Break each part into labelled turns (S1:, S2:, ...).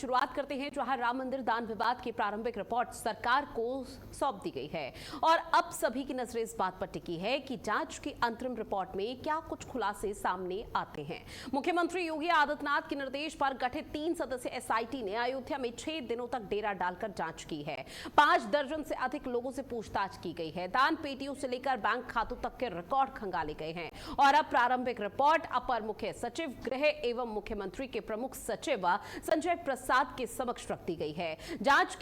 S1: शुरुआत करते हैं जहां राम मंदिर दान विवाद की प्रारंभिक रिपोर्ट सरकार को सौंप दी गई है और अब सभी की नजरें इस बात पर टिकी है कि जांच की अंतरिम रिपोर्ट में क्या कुछ खुलासे सामने आते हैं। मुख्यमंत्री योगी आदित्यनाथ के निर्देश पर गठित 3 सदस्यीय एसआईटी ने अयोध्या में 6 दिनों तक डेरा डालकर जांच की है। 5 दर्जन से अधिक लोगों से पूछताछ की गई है। दान पेटियों से लेकर बैंक खातों तक के रिकॉर्ड खंगाले गए हैं और अब प्रारंभिक रिपोर्ट अपर मुख्य सचिव गृह एवं मुख्यमंत्री के प्रमुख सचिव संजय प्रसाद के समक्ष रख दी गई है। जांच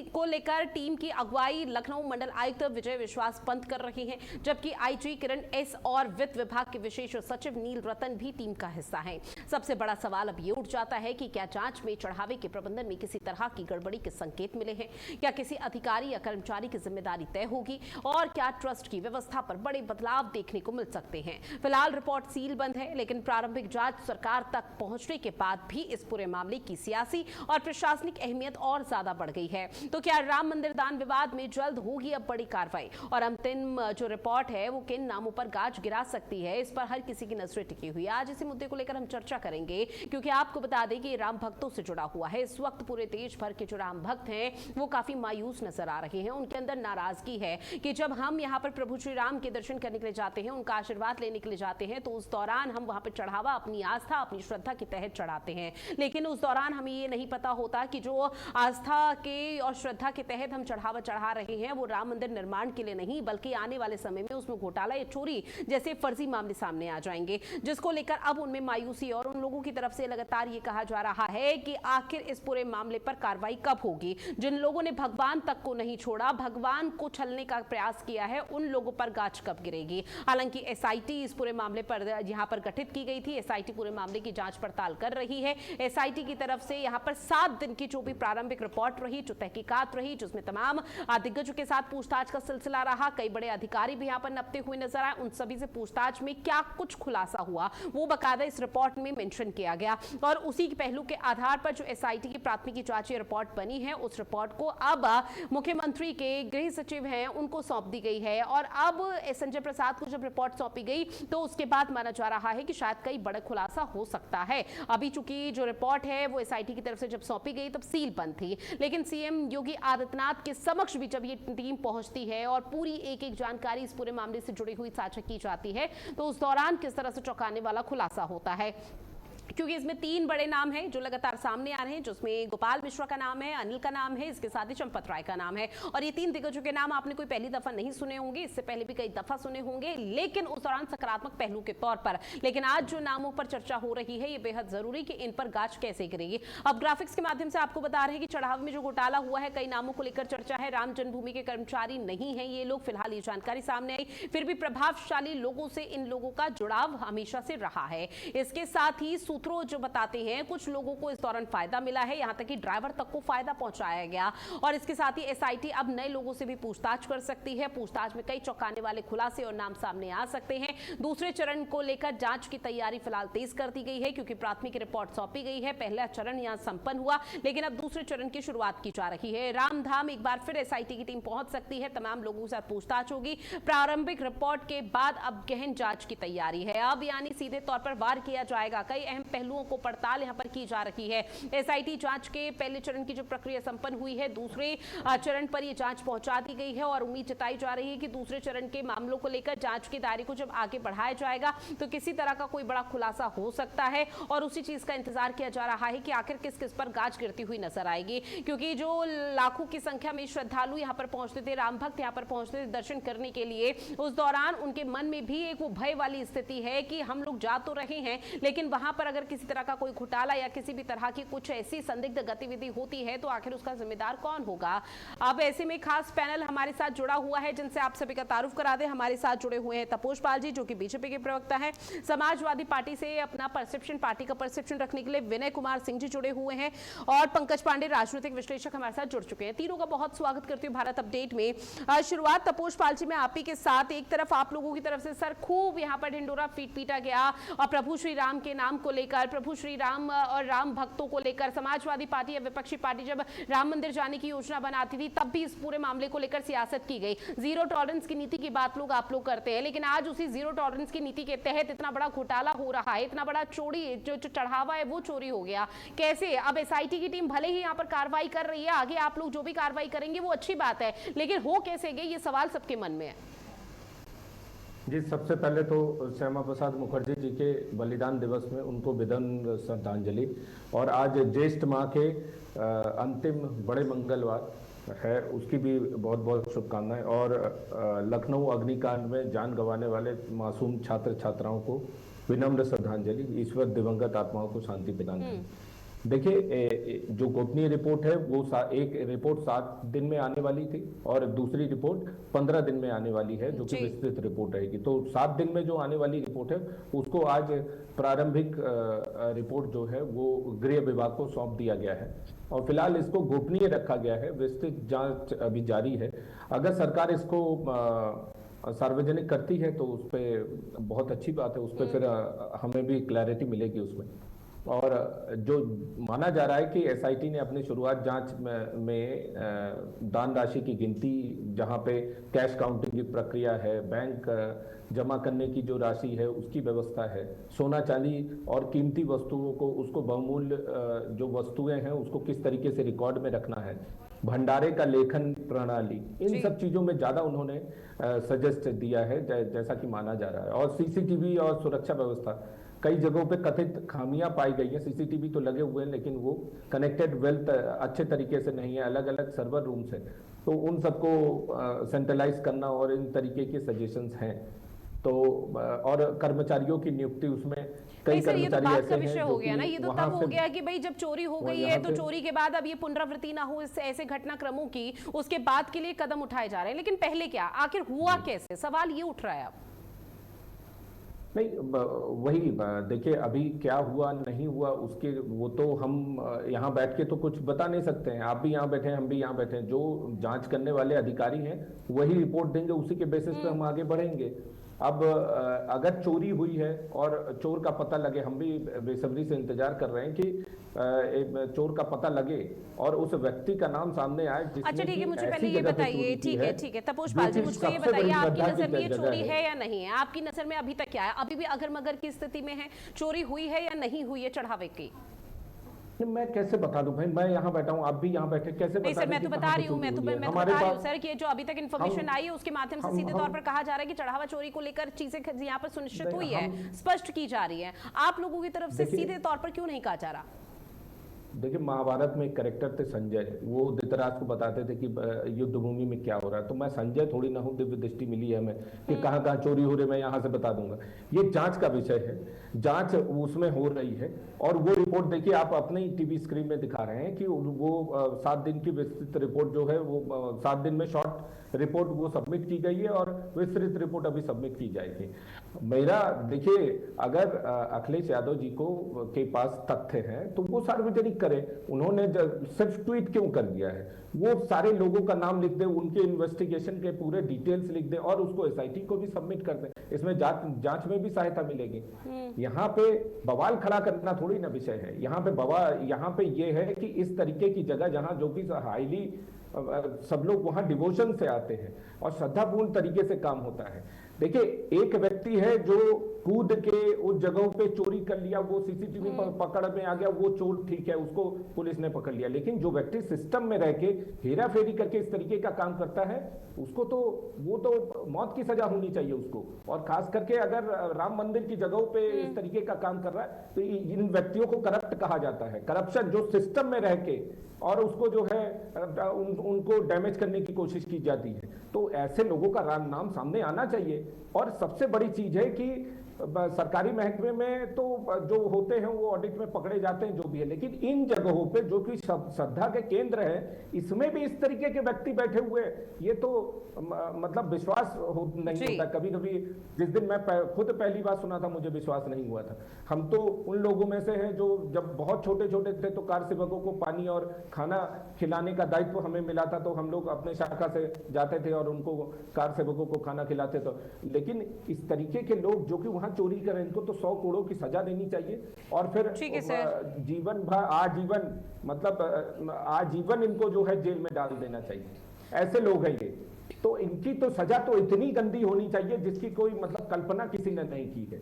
S1: को लेकर टीम की अगुवाई लखनऊ मंडल आयुक्त विजय विश्वास पंत कर रहे हैं, जबकि आईजी किरण एस और वित्त विभाग के विशेष सचिव नील रतन भी टीम का हिस्सा हैं। सबसे बड़ा सवाल अब ये उठ जाता है कि क्या जांच में चढ़ावे के प्रबंधन में किसी तरह की गड़बड़ी के संकेत मिले हैं, क्या किसी अधिकारी या कर्मचारी की जिम्मेदारी तय होगी और क्या ट्रस्ट की व्यवस्था पर बड़े बदलाव देखने को मिल सकते हैं। फिलहाल रिपोर्ट सील बंद है, लेकिन प्रारंभिक जांच सरकार तक पहुंचने के बाद भी इस पूरे मामले की सियासी और प्रशासनिक अहमियत और ज्यादा बढ़ गई है। तो क्या राम मंदिर दान विवाद में जल्द होगी अब बड़ी कार्रवाई और अंतिम जो रिपोर्ट है वो किन नामों पर गाज गिरा सकती है, इस पर हर किसी की नजरें टिकी हुई है। आज इसी मुद्दे को लेकर हम चर्चा करेंगे, क्योंकि आपको बता दें कि राम भक्तों से जुड़ा हुआ है। इस वक्त पूरे देश भर के जो राम भक्त हैं वो काफी मायूस नजर आ रहे हैं। उनके अंदर नाराजगी है कि जब हम यहाँ पर प्रभु श्री राम के दर्शन करने के लिए जाते हैं, उनका आशीर्वाद लेने के लिए जाते हैं, तो उस दौरान हम वहां पर चढ़ावा अपनी आस्था अपनी श्रद्धा के तहत चढ़ाते हैं, लेकिन उस दौरान हमें ये नहीं पता होता कि जो आस्था के और श्रद्धा के तहत हम चढ़ावा चढ़ा रहे हैं वो राम मंदिर निर्माण के लिए नहीं, बल्कि आने वाले समय में उसमें घोटाला या चोरी जैसे फर्जी मामले सामने आ जाएंगे, जिसको लेकर अब उनमें मायूसी और उन लोगों की तरफ से लगातार ये कहा जा रहा है कि आखिर इस पूरे मामले पर कार्रवाई कब होगी। जिन लोगों ने भगवान तक को नहीं छोड़ा, भगवान को छलने का प्रयास किया है, उन लोगों पर गाज कब गिरेगी। हालांकि एसआईटी इस पूरे मामले पर यहां पर गठित की गई थी। एसआईटी पूरे मामले की जांच पड़ताल कर रही है। एसआईटी की तरफ से यहां पर 7 दिन की जो भी प्रारंभिक रिपोर्ट रही, जो तहकीकात रही, जिसमें तमाम दिग्गजों के साथ पूछताछ का सिलसिला रहा, कई बड़े अधिकारी भी यहां पर नपते हुए नजर आए, उन सभी से पूछताछ में क्या कुछ खुलासा हुआ वो बकायदा इस रिपोर्ट में मेंशन किया गया और उसी के पहलू के आधार पर जो एसआईटी की प्राथमिकी जांच रिपोर्ट बनी है, उस रिपोर्ट को अब मुख्यमंत्री के गृह सचिव हैं उनको सौंप दी गई है। और अब संजय प्रसाद को जब रिपोर्ट सौंपी गई तो उसके बाद माना जा रहा है कि शायद कई बड़ा खुलासा हो सकता है। अभी चूंकि जो रिपोर्ट है वो एसआईटी की तरफ से जब सौंपी गई तब सील बंद थी, लेकिन सीएम योगी आदित्यनाथ के समक्ष भी जब ये टीम पहुंचती है और पूरी एक जानकारी इस पूरे मामले से जुड़ी हुई साझा की जाती है, तो उस दौरान किस तरह से चौंकाने वाला खुलासा होता है। क्योंकि इसमें 3 बड़े नाम हैं जो लगातार सामने आ रहे हैं, जिसमें गोपाल मिश्रा का नाम है, अनिल का नाम है, इसके साथ ही चंपत राय का नाम है। और ये 3 दिग्गजों के नाम आपने कोई पहली दफा नहीं सुने होंगे, इससे पहले भी कई दफा सुने होंगे, लेकिन उस दौरान सकारात्मक पहलू के तौर पर। लेकिन आज जो नामों पर चर्चा हो रही है ये बेहद जरूरी कि इन पर गाज कैसे गिरेगी। अब ग्राफिक्स के माध्यम से आपको बता रहे हैं कि चढ़ाव में जो घोटाला हुआ है, कई नामों को लेकर चर्चा है। राम जन्मभूमि के कर्मचारी नहीं है ये लोग, फिलहाल ये जानकारी सामने आई, फिर भी प्रभावशाली लोगों से इन लोगों का जुड़ाव हमेशा से रहा है। इसके साथ ही सूत्रों जो बताते हैं कुछ लोगों को इस दौरान फायदा मिला है, यहां तक कि ड्राइवर तक को फायदा पहुंचाया गया। और इसके साथ ही एसआईटी अब नए लोगों से भी पूछताछ कर सकती है। पूछताछ में कई चौंकाने वाले खुलासे और नाम सामने आ सकते हैं। दूसरे चरण को लेकर जांच की तैयारी फिलहाल तेज कर दी गई है, क्योंकि प्राथमिक रिपोर्ट सौंपी गई है। पहला चरण यहां संपन्न हुआ, लेकिन अब दूसरे चरण की शुरुआत की जा रही है। रामधाम एक बार फिर एसआईटी की टीम पहुंच सकती है, तमाम लोगों के साथ पूछताछ होगी। प्रारंभिक रिपोर्ट के बाद अब गहन जांच की तैयारी है। अब यानी सीधे तौर पर वार किया जाएगा। कई अहम पहलुओं को पड़ताल यहां पर की जा रही है। एसआईटी जांच के पहले चरण की जो प्रक्रिया संपन्न हुई है, दूसरे चरण पर यह जांच पहुंचा दी गई है और उम्मीद जताई जा रही है कि दूसरे चरण के मामलों को लेकर जांच के दायरे को जब आगे बढ़ाया जाएगा तो किसी तरह का कोई बड़ा खुलासा हो सकता है। और उसी चीज का इंतजार किया जा रहा है कि आखिर किस किस पर गाज गिरती हुई नजर आएगी, क्योंकि जो लाखों की संख्या में श्रद्धालु यहां पर पहुंचते थे, राम भक्त यहां पर पहुंचते थे दर्शन करने के लिए, उस दौरान उनके मन में भी एक वो भय वाली स्थिति है कि हम लोग जा तो रहे हैं, लेकिन वहां पर अगर किसी तरह का कोई घोटाला या किसी भी तरह की कुछ ऐसी संदिग्ध गतिविधि होती है तो आखिर उसका जिम्मेदार कौन होगा। अब ऐसे में खास पैनल हमारे साथ जुड़ा हुआ है, जिनसे आप सभी का तारुफ करा दें। हमारे साथ जुड़े हुए हैं तपोष पाल जी, जो कि बीजेपी के प्रवक्ता हैं। समाजवादी पार्टी से अपना पार्टी का परसेप्शन रखने के लिए विनय कुमार सिंह जी जुड़े हुए हैं और पंकज पांडे राजनीतिक विश्लेषक हमारे साथ जुड़ चुके हैं। तीनों का बहुत स्वागत करती हूँ भारत अपडेट में। शुरुआत तपोष पाल जी में आप ही के साथ। एक तरफ आप लोगों की तरफ से सर खूब यहाँ पर ढिंडोरा पीटा गया और प्रभु श्री राम के नाम को लेकर लेकर, प्रभु श्री राम और राम भक्तों को लेकर समाजवादी पार्टी या विपक्षी पार्टी जब राम मंदिर जाने की योजना बनाती थी तब भी इस पूरे मामले को लेकर सियासत की गई। जीरो टॉलरेंस की नीति की बात आप लोग करते हैं, लेकिन आज उसी जीरो टॉलरेंस की नीति के तहत इतना बड़ा घोटाला हो रहा है, इतना बड़ा चोरी जो चढ़ावा है वो चोरी हो गया। कैसे अब एसआईटी की टीम भले ही यहाँ पर कार्रवाई कर रही है, आगे आप लोग जो भी कार्रवाई करेंगे वो अच्छी बात है, लेकिन हो कैसे गए ये सवाल सबके मन में है।
S2: जी, सबसे पहले तो श्यामा प्रसाद मुखर्जी जी के बलिदान दिवस में उनको विनम्र श्रद्धांजलि। और आज ज्येष्ठ माह के अंतिम बड़े मंगलवार है, उसकी भी बहुत बहुत शुभकामनाएं। और लखनऊ अग्निकांड में जान गंवाने वाले मासूम छात्र छात्राओं को विनम्र श्रद्धांजलि। ईश्वर दिवंगत आत्माओं को शांति प्रदान करे। देखिए, जो गोपनीय रिपोर्ट है वो एक रिपोर्ट 7 दिन में आने वाली थी और दूसरी रिपोर्ट 15 दिन में आने वाली है, जो कि विस्तृत रिपोर्ट रहेगी। तो 7 दिन में जो आने वाली रिपोर्ट है उसको आज प्रारंभिक रिपोर्ट जो है वो गृह विभाग को सौंप दिया गया है और फिलहाल इसको गोपनीय रखा गया है। विस्तृत जांच अभी जारी है। अगर सरकार इसको सार्वजनिक करती है तो उस पर बहुत अच्छी बात है, उस पर फिर हमें भी क्लैरिटी मिलेगी उसमें। और जो माना जा रहा है कि एसआईटी ने अपनी शुरुआत जांच में दान राशि की गिनती, जहां पे कैश काउंटिंग की प्रक्रिया है, बैंक जमा करने की जो राशि है उसकी व्यवस्था है, सोना चांदी और कीमती वस्तुओं को, उसको बहुमूल्य जो वस्तुएं हैं उसको किस तरीके से रिकॉर्ड में रखना है, भंडारे का लेखन प्रणाली, इन सब चीजों में ज्यादा उन्होंने सजेस्ट दिया है जैसा कि माना जा रहा है। और सीसीटीवी और सुरक्षा व्यवस्था, कई जगहों पे कथित खामियां पाई गई हैं। सीसीटीवी तो लगे हुए हैं लेकिन वो कनेक्टेड वेल्थ अच्छे तरीके से नहीं है, अलग अलग सर्वर रूम्स हैं, तो उन सबको सेंट्रलाइज करना और इन तरीके के सजेशंस हैं। तो और कर्मचारियों की नियुक्ति, उसमें कई कर्मचारी ऐसे हैं विषय
S1: हो गया ना, ये तो तब हो गया कि भाई जब चोरी हो गई है तो चोरी के बाद अब ये पुनरावृत्ति ना हो इस ऐसे घटनाक्रमों की, उसके बाद के लिए कदम उठाए जा रहे हैं। लेकिन पहले क्या, आखिर हुआ कैसे, सवाल ये उठ रहा है अब।
S2: नहीं, वही देखिए, अभी क्या हुआ नहीं हुआ उसके वो तो हम यहाँ बैठ के तो कुछ बता नहीं सकते हैं। आप भी यहाँ बैठे हैं, हम भी यहाँ बैठे हैं। जो जांच करने वाले अधिकारी हैं वही रिपोर्ट देंगे, उसी के बेसिस पे हम आगे बढ़ेंगे। अब अगर चोरी हुई है और चोर का पता लगे, हम भी बेसब्री से इंतजार कर रहे हैं कि चोर का पता लगे और उस व्यक्ति का नाम सामने आए।
S1: अच्छा ठीक है, मुझे पहले ये बताइए, ठीक है तपोष पाल जी, मुझको ये बताइए, आपकी नजर में ये चोरी है या नहीं है? आपकी नजर में अभी तक क्या है? अभी भी अगर मगर की स्थिति में है, चोरी हुई है या नहीं हुई है चढ़ावे की?
S2: मैं कैसे बता दूं भाई, मैं यहाँ बैठा हूँ, आप भी यहाँ बैठे, कैसे
S1: नहीं सर, मैं तो बता रही हूँ, मैं तो बता रही हूँ सर कि जो अभी तक इन्फॉर्मेशन आई है उसके माध्यम से सीधे तौर पर कहा जा रहा है कि चढ़ावा चोरी को लेकर चीजें यहाँ पर सुनिश्चित हुई है, स्पष्ट की जा रही है। आप लोगों की तरफ से सीधे तौर पर क्यों नहीं कहा जा रहा?
S2: देखिए, महाभारत में एक कैरेक्टर थे संजय, वो धृतराज को बताते थे कि युद्ध भूमि में क्या हो रहा है। तो मैं संजय थोड़ी ना हूँ, दिव्य दृष्टि मिली है हमें कि कहाँ कहाँ चोरी हो रही है, मैं यहाँ से बता दूंगा। ये जांच का विषय है, जांच उसमें हो रही है। और वो रिपोर्ट देखिए, आप अपने ही टीवी स्क्रीन में दिखा रहे हैं कि वो 7 दिन की विस्तृत रिपोर्ट जो है वो 7 दिन में शॉर्ट रिपोर्ट वो सबमिट की गई है और विस्तृत रिपोर्ट अभी सबमिट की जाएगी। मेरा देखिए, अगर अखिलेश यादव जी को के पास तथ्य हैं तो वो सार्वजनिक करें। उन्होंने सिर्फ ट्वीट क्यों कर दिया है? वो सारे लोगों का नाम लिख दे, उनके इन्वेस्टिगेशन के पूरे डिटेल्स लिख दे और उसको एसआईटी को भी सबमिट कर दे। इसमें जांच में भी सहायता मिलेगी। यहाँ पे बवाल खड़ा करना थोड़ी ना विषय है। यहाँ पे ये है कि इस तरीके की जगह जहाँ जो कि हाईली सब लोग वहां डिवोशन से आते हैं और श्रद्धापूर्ण तरीके से काम होता है। देखिए, एक व्यक्ति है जो कूद के उस जगहों पे चोरी कर लिया, वो सीसीटीवी पर पकड़ में आ गया, वो चोर ठीक है, उसको पुलिस ने पकड़ लिया। लेकिन जो व्यक्ति सिस्टम में रह के हेरा फेरी करके इस तरीके का काम करता है, उसको तो वो तो मौत की सजा होनी चाहिए उसको। और खास करके अगर राम मंदिर की जगहों पे इस तरीके का काम कर रहा है तो इन व्यक्तियों को करप्ट कहा जाता है। करप्शन जो सिस्टम में रह के और उसको जो है उनको डैमेज करने की कोशिश की जाती है, तो ऐसे लोगों का नाम सामने आना चाहिए। और सबसे बड़ी चीज है कि सरकारी महकमे में तो जो होते हैं वो ऑडिट में पकड़े जाते हैं, जो भी है, लेकिन इन जगहों पे जो कि श्रद्धा के केंद्र है, इसमें भी इस तरीके के व्यक्ति बैठे हुए, ये तो मतलब विश्वास नहीं होता। कभी कभी जिस दिन मैं खुद पहली बार सुना था मुझे विश्वास नहीं हुआ था। हम तो उन लोगों में से हैं जो जब बहुत छोटे छोटे थे तो कार सेवकों को पानी और खाना खिलाने का दायित्व हमें मिला था, तो हम लोग अपने शाखा से जाते थे और उनको कार सेवकों को खाना खिलाते थे। लेकिन इस तरीके के लोग जो कि वहां जहां चोरी करें इनको तो 100 करोड़ की सजा देनी चाहिए और फिर
S1: ठीक है सर।
S2: जीवन भर आजीवन मतलब आजीवन इनको जो है जेल में डाल देना चाहिए। ऐसे लोग हैं ये, तो इनकी तो सजा तो इतनी गंदी होनी चाहिए जिसकी कोई मतलब कल्पना किसी ने नहीं की है।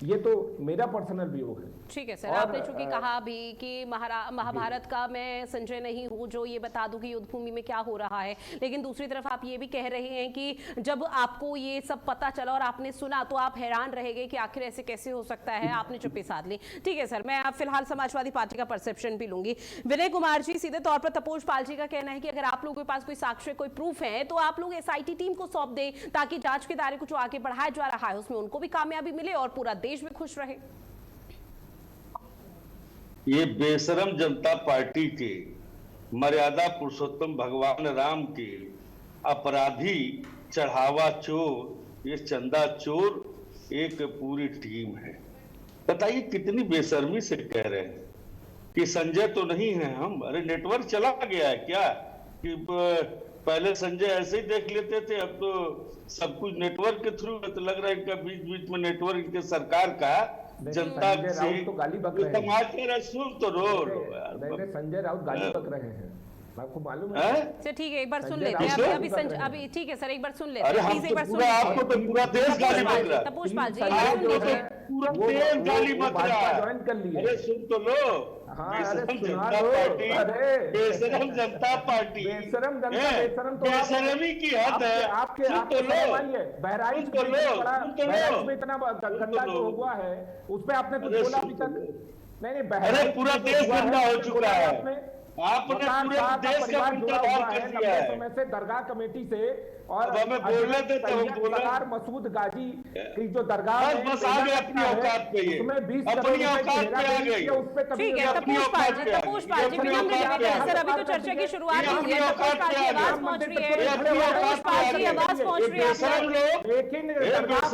S2: ये तो मेरा पर्सनल व्यू है।
S1: ठीक है सर, आपने चूंकि कहा अभी कि महाभारत का मैं संजय नहीं हूं जो ये बता दूं कि युद्ध भूमि में क्या हो रहा है, लेकिन दूसरी तरफ आप ये भी कह रहे हैं कि जब आपको ये सब पता चला और आपने सुना तो आप हैरान रह गए कि आखिर ऐसे कैसे हो सकता है, आपने चुप्पी साध ली। ठीक है सर, मैं अब फिलहाल समाजवादी पार्टी का परसेप्शन भी लूंगी। विनय कुमार जी, सीधे तौर पर तपोज पाल जी का कहना है कि अगर आप लोगों के पास कोई साक्ष्य, कोई प्रूफ है तो आप लोग SIT टीम को सौंप दें ताकि जांच के दायरे को जो आगे बढ़ाया जा रहा है उसमें उनको भी कामयाबी मिले और पूरा देश भी खुश रहे।
S3: ये बेशरम जनता पार्टी के मर्यादा पुरुषोत्तम भगवान राम के अपराधी, चढ़ावा चोर, ये चंदा चोर एक पूरी टीम है। बताइए कितनी बेशर्मी से कह रहे हैं कि संजय तो नहीं है हम। अरे नेटवर्क चला गया है क्या कि पहले संजय ऐसे ही देख लेते थे, अब तो सब कुछ नेटवर्क के थ्रू। तो लग रहा है इनका बीच बीच में नेटवर्क इनके सरकार का जनता से
S2: तो गाली बक रहे हैं।
S3: समाचार सुन तो रो
S2: संजय राउत गाली बक रहे हैं, आपको मालूम है?
S1: अच्छा ठीक है, एक बार सुन लेते हैं। अभी ठीक है सर, एक बार सुन लेते हैं। प्लीज एक बार सुन
S3: आपको तो पूरा देश गाली बक रहा है।
S1: तपोज पाल जी, सुन लीजिए।
S3: पूरा देश गाली बक रहा है।
S2: ज्वाइन कर लिए।
S3: अरे सुन तो लो। बेशरम जनता पार्टी, बेशरम जनता पार्टी, बेशरमी की हद है।
S2: आपके बहराइच में इतना गंदा जो हुआ है उस पर आपने कुछ बोला अभी तक? नहीं,
S3: अरे पूरा देश गंदा हो चुका है। आपने पूरे देश का इंतजार कर दिया है।
S2: समय से दरगाह कमेटी से और
S3: हमें बोलने थे तो हम बोले।
S2: मसूद गाजी की जो दरगाह
S3: बस आ गए अपनी औकात पे, ये
S2: उसमें 20
S3: अपनी औकात पे आ गई।
S1: ठीक है तपोज पाल जी, तपोज पाल जी विनम्र निवेदन है सर, अभी तो चर्चा की शुरुआत हुई है। तपोज पाल जी आवाज पहुंच रही है, तपोज पाल जी आवाज पहुंच रही है।
S2: लेकिन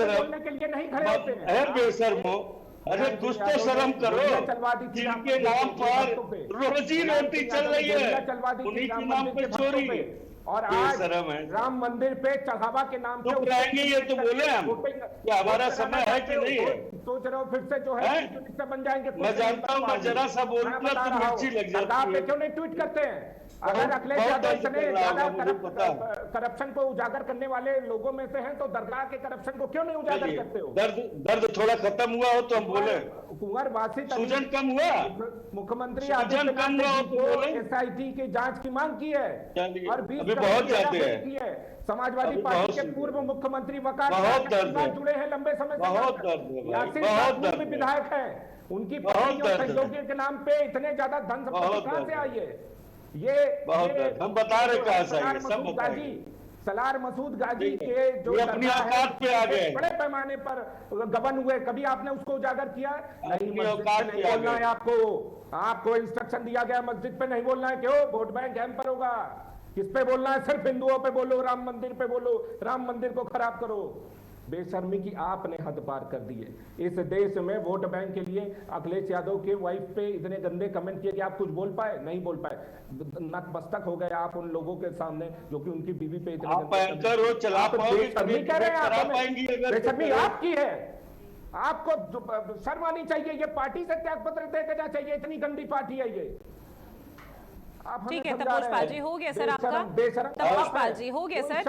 S2: बोलने के लिए नहीं खड़े होते हैं।
S3: बेशर्मो, अरे कुछ तो शर्म करो। जिनके नाम पर रोजी रोटी चल रही है उन्हीं के नाम पे चोरी
S2: और आज राम मंदिर पे चढ़ावा के नाम पे
S3: उठाएंगे। ये तो बोले हम कि हमारा समय है कि नहीं है।
S2: सोच रहे हो फिर से जो है बन जाएंगे।
S3: मैं जानता हूँ, मैं जरा सा बोलूंगा तो मिर्ची लग जाती है।
S2: क्यों नहीं ट्वीट करते हैं? अगर अखिलेश यादव इतने ज्यादा करप्शन को उजागर करने वाले लोगों में से हैं तो दरगाह के करप्शन को क्यों नहीं उजागर करते हो?
S3: दर्द थोड़ा खत्म हुआ हो तो हम बोले।
S2: कुंवर वासी
S3: सूजन कम हुआ,
S2: मुख्यमंत्री SIT की जांच की मांग की है और 20
S3: बहुत जाते हैं।
S2: समाजवादी पार्टी के पूर्व मुख्यमंत्री वकार जुड़े हैं लंबे समय से।
S3: बहुत दर्द
S2: विधायक है, उनकी सहयोगियों के नाम पे इतने ज्यादा धन संपत्ति कहां से आई है? ये
S3: हम बता रहे कहां से आई, सब बताइए।
S2: सलार मसूद गाजी के जो
S3: अपनी औकात पे आ गए,
S2: बड़े पैमाने पर गबन हुए, कभी आपने उसको उजागर किया? नहीं बोलना है आपको इंस्ट्रक्शन दिया गया मस्जिद पे नहीं बोलना है। क्यों? वोट बैंक हम पर होगा। किस पे बोलना है? सिर्फ हिंदुओं पे बोलो, राम मंदिर पे बोलो, राम मंदिर को खराब करो। बेशर्मी की आपने हद पार कर दी है। इस देश में वोट बैंक के लिए अखिलेश यादव के वाइफ पे इतने गंदे कमेंट किए कि आप कुछ बोल पाए? नहीं बोल पाए। नतमस्तक हो गए आप उन लोगों के सामने जो कि उनकी बीवी पे इतने
S3: एंकर हो, चला पाओगे,
S2: कह रहे हैं। बेशर्मी आपकी है, आपको शर्म आनी चाहिए। ये पार्टी से त्याग पत्र देना चाहिए, इतनी गंदी पार्टी है ये।
S1: ठीक है तपोज पाल जी, हो गया सर आपका। तपोज पाल जी हो गया सर।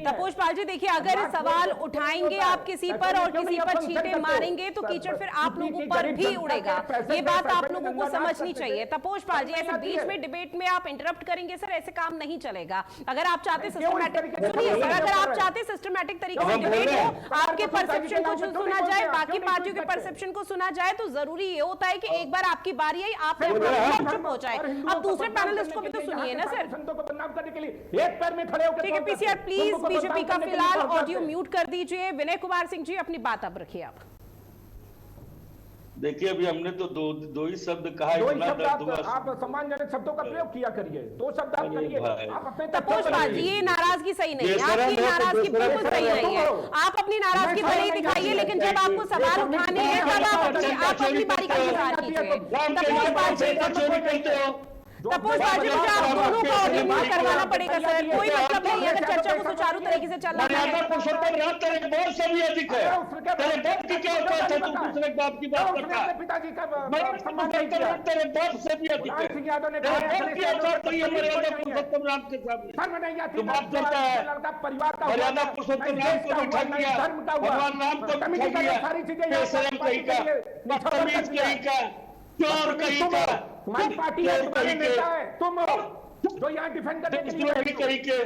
S1: तपोज पाल जी देखिए, अगर सवाल उठाएंगे आप किसी पर और किसी पर छींटे मारेंगे तो कीचड़ फिर आप लोगों पर भी उड़ेगा। ये बात आप लोगों को समझनी चाहिए। तपोज पाल जी, ऐसे बीच में डिबेट में आप इंटरप्ट करेंगे सर, ऐसे काम नहीं चलेगा। अगर आप चाहते सिस्टमैटिक, सुनिए सर, अगर आप चाहते सिस्टमैटिक तरीके से डिबेट हो, आपके परसेप्शन को सुना जाए, बाकी पार्टियों के परसेप्शन को सुना जाए, तो जरूरी ये होता है कि एक बार आपकी बारी आई, आपने चुप हो जाए। अब दूसरे पैनलिस्ट को भी तो सुनिए ना सर।
S2: एक पैर में खड़े होकर
S1: ठीक है पीसीआर, प्लीज बीजेपी का फिलहाल ऑडियो म्यूट कर दीजिए। विनय कुमार सिंह जी अपनी बात अब रखिए आप।
S3: देखिए अभी हमने तो दो ही शब्द कहा,
S2: आप सम्मानजनक शब्दों का प्रयोग किया करिए, 2 शब्द आप करिए। आप अपने
S1: तपोज पाल जी, ये नाराजगी सही नहीं है, आपकी नाराजगी बिल्कुल सही नहीं है। आप अपनी नाराजगी भले ही दिखाइए, लेकिन जब आपको सवाल उठाने हैं तब आप अपनी बारी का इंतजार कीजिए। तपोज पाल जी, तपोज पाजी, मुझे आप दोनों का ऑडियो म्यूट करवाना पड़ेगा सर, कोई मतलब नहीं है, अगर चर्चा को सुचारू तरीके से चलना है।
S3: मर्यादा पुरुषोत्तम राम तेरे बहुत से भी अधिक है, तेरे बाप की क्या औकात है, तू दूसरे बाप की बात करता है।
S2: पिताजी का
S3: तेरे बाप से भी अधिक है, तेरे बाप की औकात नहीं है मर्यादा पुरुषोत्तम राम के सामने। तू बात करता है मर्यादा पुरुषोत्तम राम को बिठा दिया, भगवान राम को बिठा दिया, बेशरम कहीं का, बदतमीज कहीं का, चोर कहीं का,
S2: तुम्हारी पार्टी है, तुम्हारे नेता है, तुम जो यहाँ डिफेंड
S3: देशद्रोही कहीं के,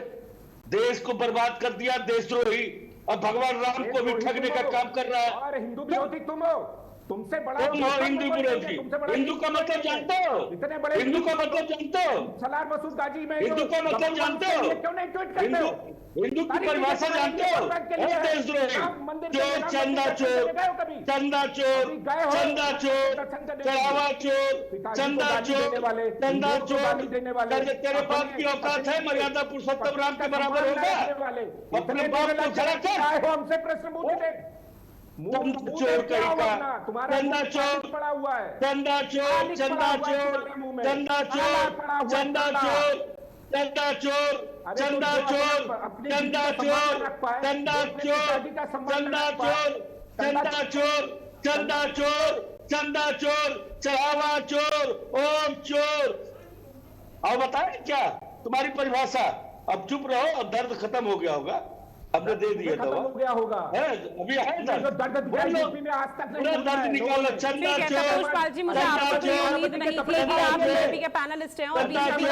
S3: देश को बर्बाद कर दिया देशद्रोही, अब भगवान राम को भी ठगने का काम कर रहा है।
S2: और हिंदू विरोधी तुम हो, तुमसे बड़ा
S3: तुम हो हिंदू विरोधी। हिंदू का मतलब जानते हो?
S2: इतने बड़े
S3: हिंदू का मतलब जानते हो?
S2: सलार मसूद गाजी में
S3: हिंदू का मतलब जानते हो?
S2: क्यों नहीं ट्वीट करते हो?
S3: हिंदू की परिभाषा जानते हो? देशद्रोही, चोर, चंदा चोर, चंदा चोर, चंदा चोर, चढ़ावा चोर, चंदा चोर, चंदा चोर, तेरे बाप की औकात है मर्यादा पुरुषोत्तम राम के बराबर होगा? अपने बाप को खड़ा कर।
S2: हमसे प्रश्न पूछते,
S3: चंदा चोर कहीं का, चंदा चोर
S2: पड़ा हुआ है,
S3: चंदा चोर, चंदा चोर, चंदा चोर, चंदा चोर, चंदा चोर, चंदा चोर, चंदा चोर, चंदा चोर, चंदा चोर, चंदा चोर, चंदा चोर, चंदा चोर, चढ़ावा चोर, ओम चोर। अब बताएं क्या तुम्हारी परिभाषा? अब चुप रहो, अब दर्द खत्म हो गया होगा, हमने दे दिया दवा,
S2: हो गया होगा,
S3: है अभी है दर्द
S2: में आज तक नहीं
S3: दर्द निकालो। चंदा
S1: तपोज पाल जी, मुझे आपसे कोई उम्मीद नहीं थी कि आप बीजेपी के पैनलिस्ट हैं और बीजेपी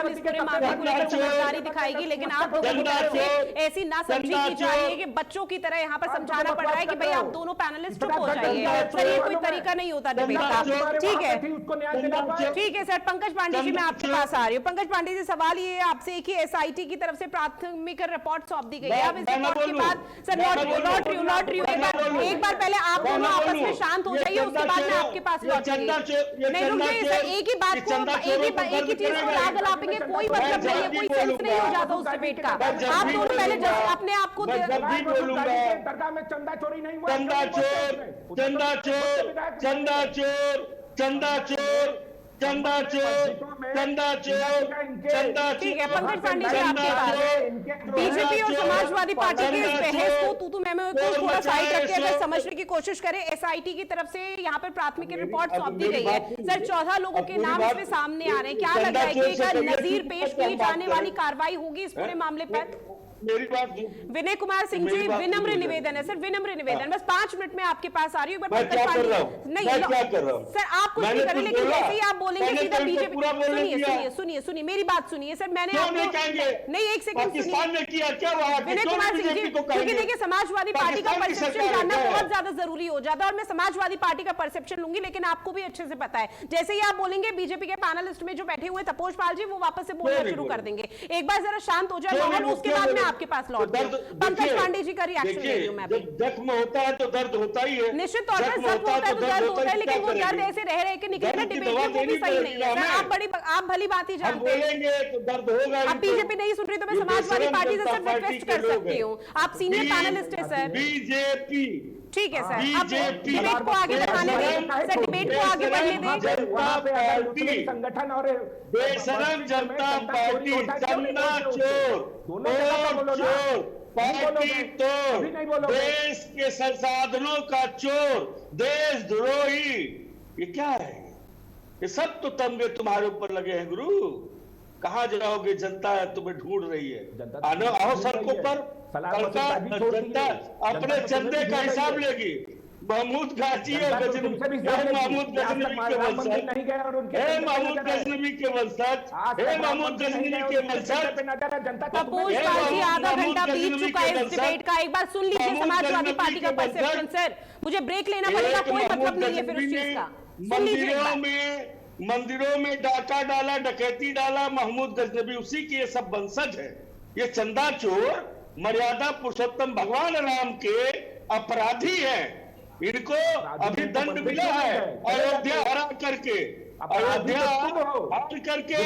S1: इस पूरे मामले को लेकर समझदारी दिखाएगी, लेकिन आप लोगों की तरफ से ऐसी ना समझी की जा रही है कि बच्चों की तरह यहाँ पर समझाना पड़ रहा है कि भाई आप दोनों पैनलिस्ट चुप हो जाइए। सर, ये कोई तरीका नहीं होता डिबेट का। ठीक है, ठीक है सर। पंकज पांडे जी, मैं आपके पास आ रही हूँ। पंकज पांडे जी, सवाल ये है आपसे कि एसआईटी की तरफ से प्राथमिक रिपोर्ट सौंप दी गई है, अब इस रिपोर्ट के बाद सर नॉट रिव्यू एक बार पहले आप दोनों आपस में शांत हो जाइए, उसके बाद मैं आपके पास लौटूंगी। नहीं रुकिए सर, एक ही बात को एक ही चीज को आग लापेंगे, कोई मतलब नहीं है, कोई सेंस नहीं हो जाता उस डिबेट का। आप दोनों पहले अपने आप को
S2: दरगाह में चंदा चोरी नहीं हुआ,
S3: चंदा चोर, चंदा चोर, चंदा चोर, चंदा चोर, चंदा चोर, चंदा चोर, चंदा चोर।
S1: ठीक है पंकज पांडे जी, आपके पास बीजेपी और समाजवादी पार्टी के इस बहस को तू मैं को थोड़ा साइड रख के अगर समझने की कोशिश करें, एसआईटी की तरफ से यहाँ पर प्राथमिक रिपोर्ट सौंप दी गई है सर, 14 लोगों के नाम इसमें सामने आ रहे हैं, क्या लग रहा है कि एक नजीर पेश की जाने वाली कार्रवाई होगी इस पूरे मामले पर?
S3: मेरी बात
S1: विनय कुमार सिंह जी, विनम्र निवेदन है सर, विनम्र निवेदन, बस 5 मिनट में आपके पास आ रही हूँ।
S3: मैं क्या कर रहा हूँ?
S1: नहीं
S3: क्या कर रहा हूँ
S1: सर, आप कुछ नहीं करें, लेकिन जैसे ही आप बोलेंगे सीधा बीजेपी। सुनिए मेरी बात सुनिए सर, मैंने नहीं, एक सेकंड
S3: पाकिस्तान ने किया क्या वहाँ?
S1: विनय कुमार सिंह जी, क्योंकि देखिए समाजवादी पार्टी का परसेप्शन जानना बहुत ज्यादा जरूरी हो जाता है और मैं समाजवादी पार्टी का परसेप्शन लूंगी, लेकिन आपको भी अच्छे से पता है जैसे ही आप बोलेंगे बीजेपी के पैनलिस्ट में जो बैठे हुए तपोज पाल जी, वो वापस से बोलना शुरू कर देंगे। एक बार जरा शांत हो जाए माहौल, उसके बाद मैं आपके पास लौट पंकज पांडे जी का रिएक्शन ले रही हूं मैं।
S3: जब जख्म होता है तो दर्द होता ही है,
S1: निश्चित तौर पर जख्म होता है तो दर्द होता है, लेकिन वो दर्द ऐसे रह रहे कि निकलना डिबेट में वो भी सही नहीं है सर। आप भली बात ही जानते हैं,
S3: तो दर्द होगा।
S1: अब बीजेपी नहीं सुन रही तो मैं समाजवादी पार्टी से सिर्फ रिक्वेस्ट कर सकती हूँ, आप सीनियर पैनलिस्ट है सर।
S3: बीजेपी
S1: ठीक है सर, अब डिबेट को आगे बढ़ाने दें सर, डिबेट को आगे बढ़ने दें।
S2: संगठन और
S3: बेशरम जनता पार्टी, चंदा चोर, चोर, पार्टी तोड़, देश के संसाधनों का चोर, देशद्रोही, ये क्या है? ये सब तो तमगे तुम्हारे ऊपर लगे हैं गुरु। कहाँ जाओगे? जनता तुम्हें ढूंढ रही है, आओ सड़कों पर। जनता अपने चंदे का हिसाब लेगी। महमूद गाजी और महमूद गजनवी के वंशज, हे महमूद गजनवी के वंशज, हे महमूद गजनवी के वंशज।
S1: तपोज पाल जी, आधा घंटा बीत चुका है इस डिबेट का, एक बार सुन लीजिए समाजवादी पार्टी का परसेप्शन सर। मुझे ब्रेक लेना पड़ेगा, कोई मतलब नहीं है फिर उस चीज का। सुन लीजिए।
S3: मंदिरों में डाका डाला, डकैती डाला महमूद गजनवी, उसी के ये सब वंशज है। ये चंदा चोर मर्यादा पुरुषोत्तम भगवान राम के अपराधी हैं। इनको अभी दंड मिला है अयोध्या हरा करके, अयोध्या हर करके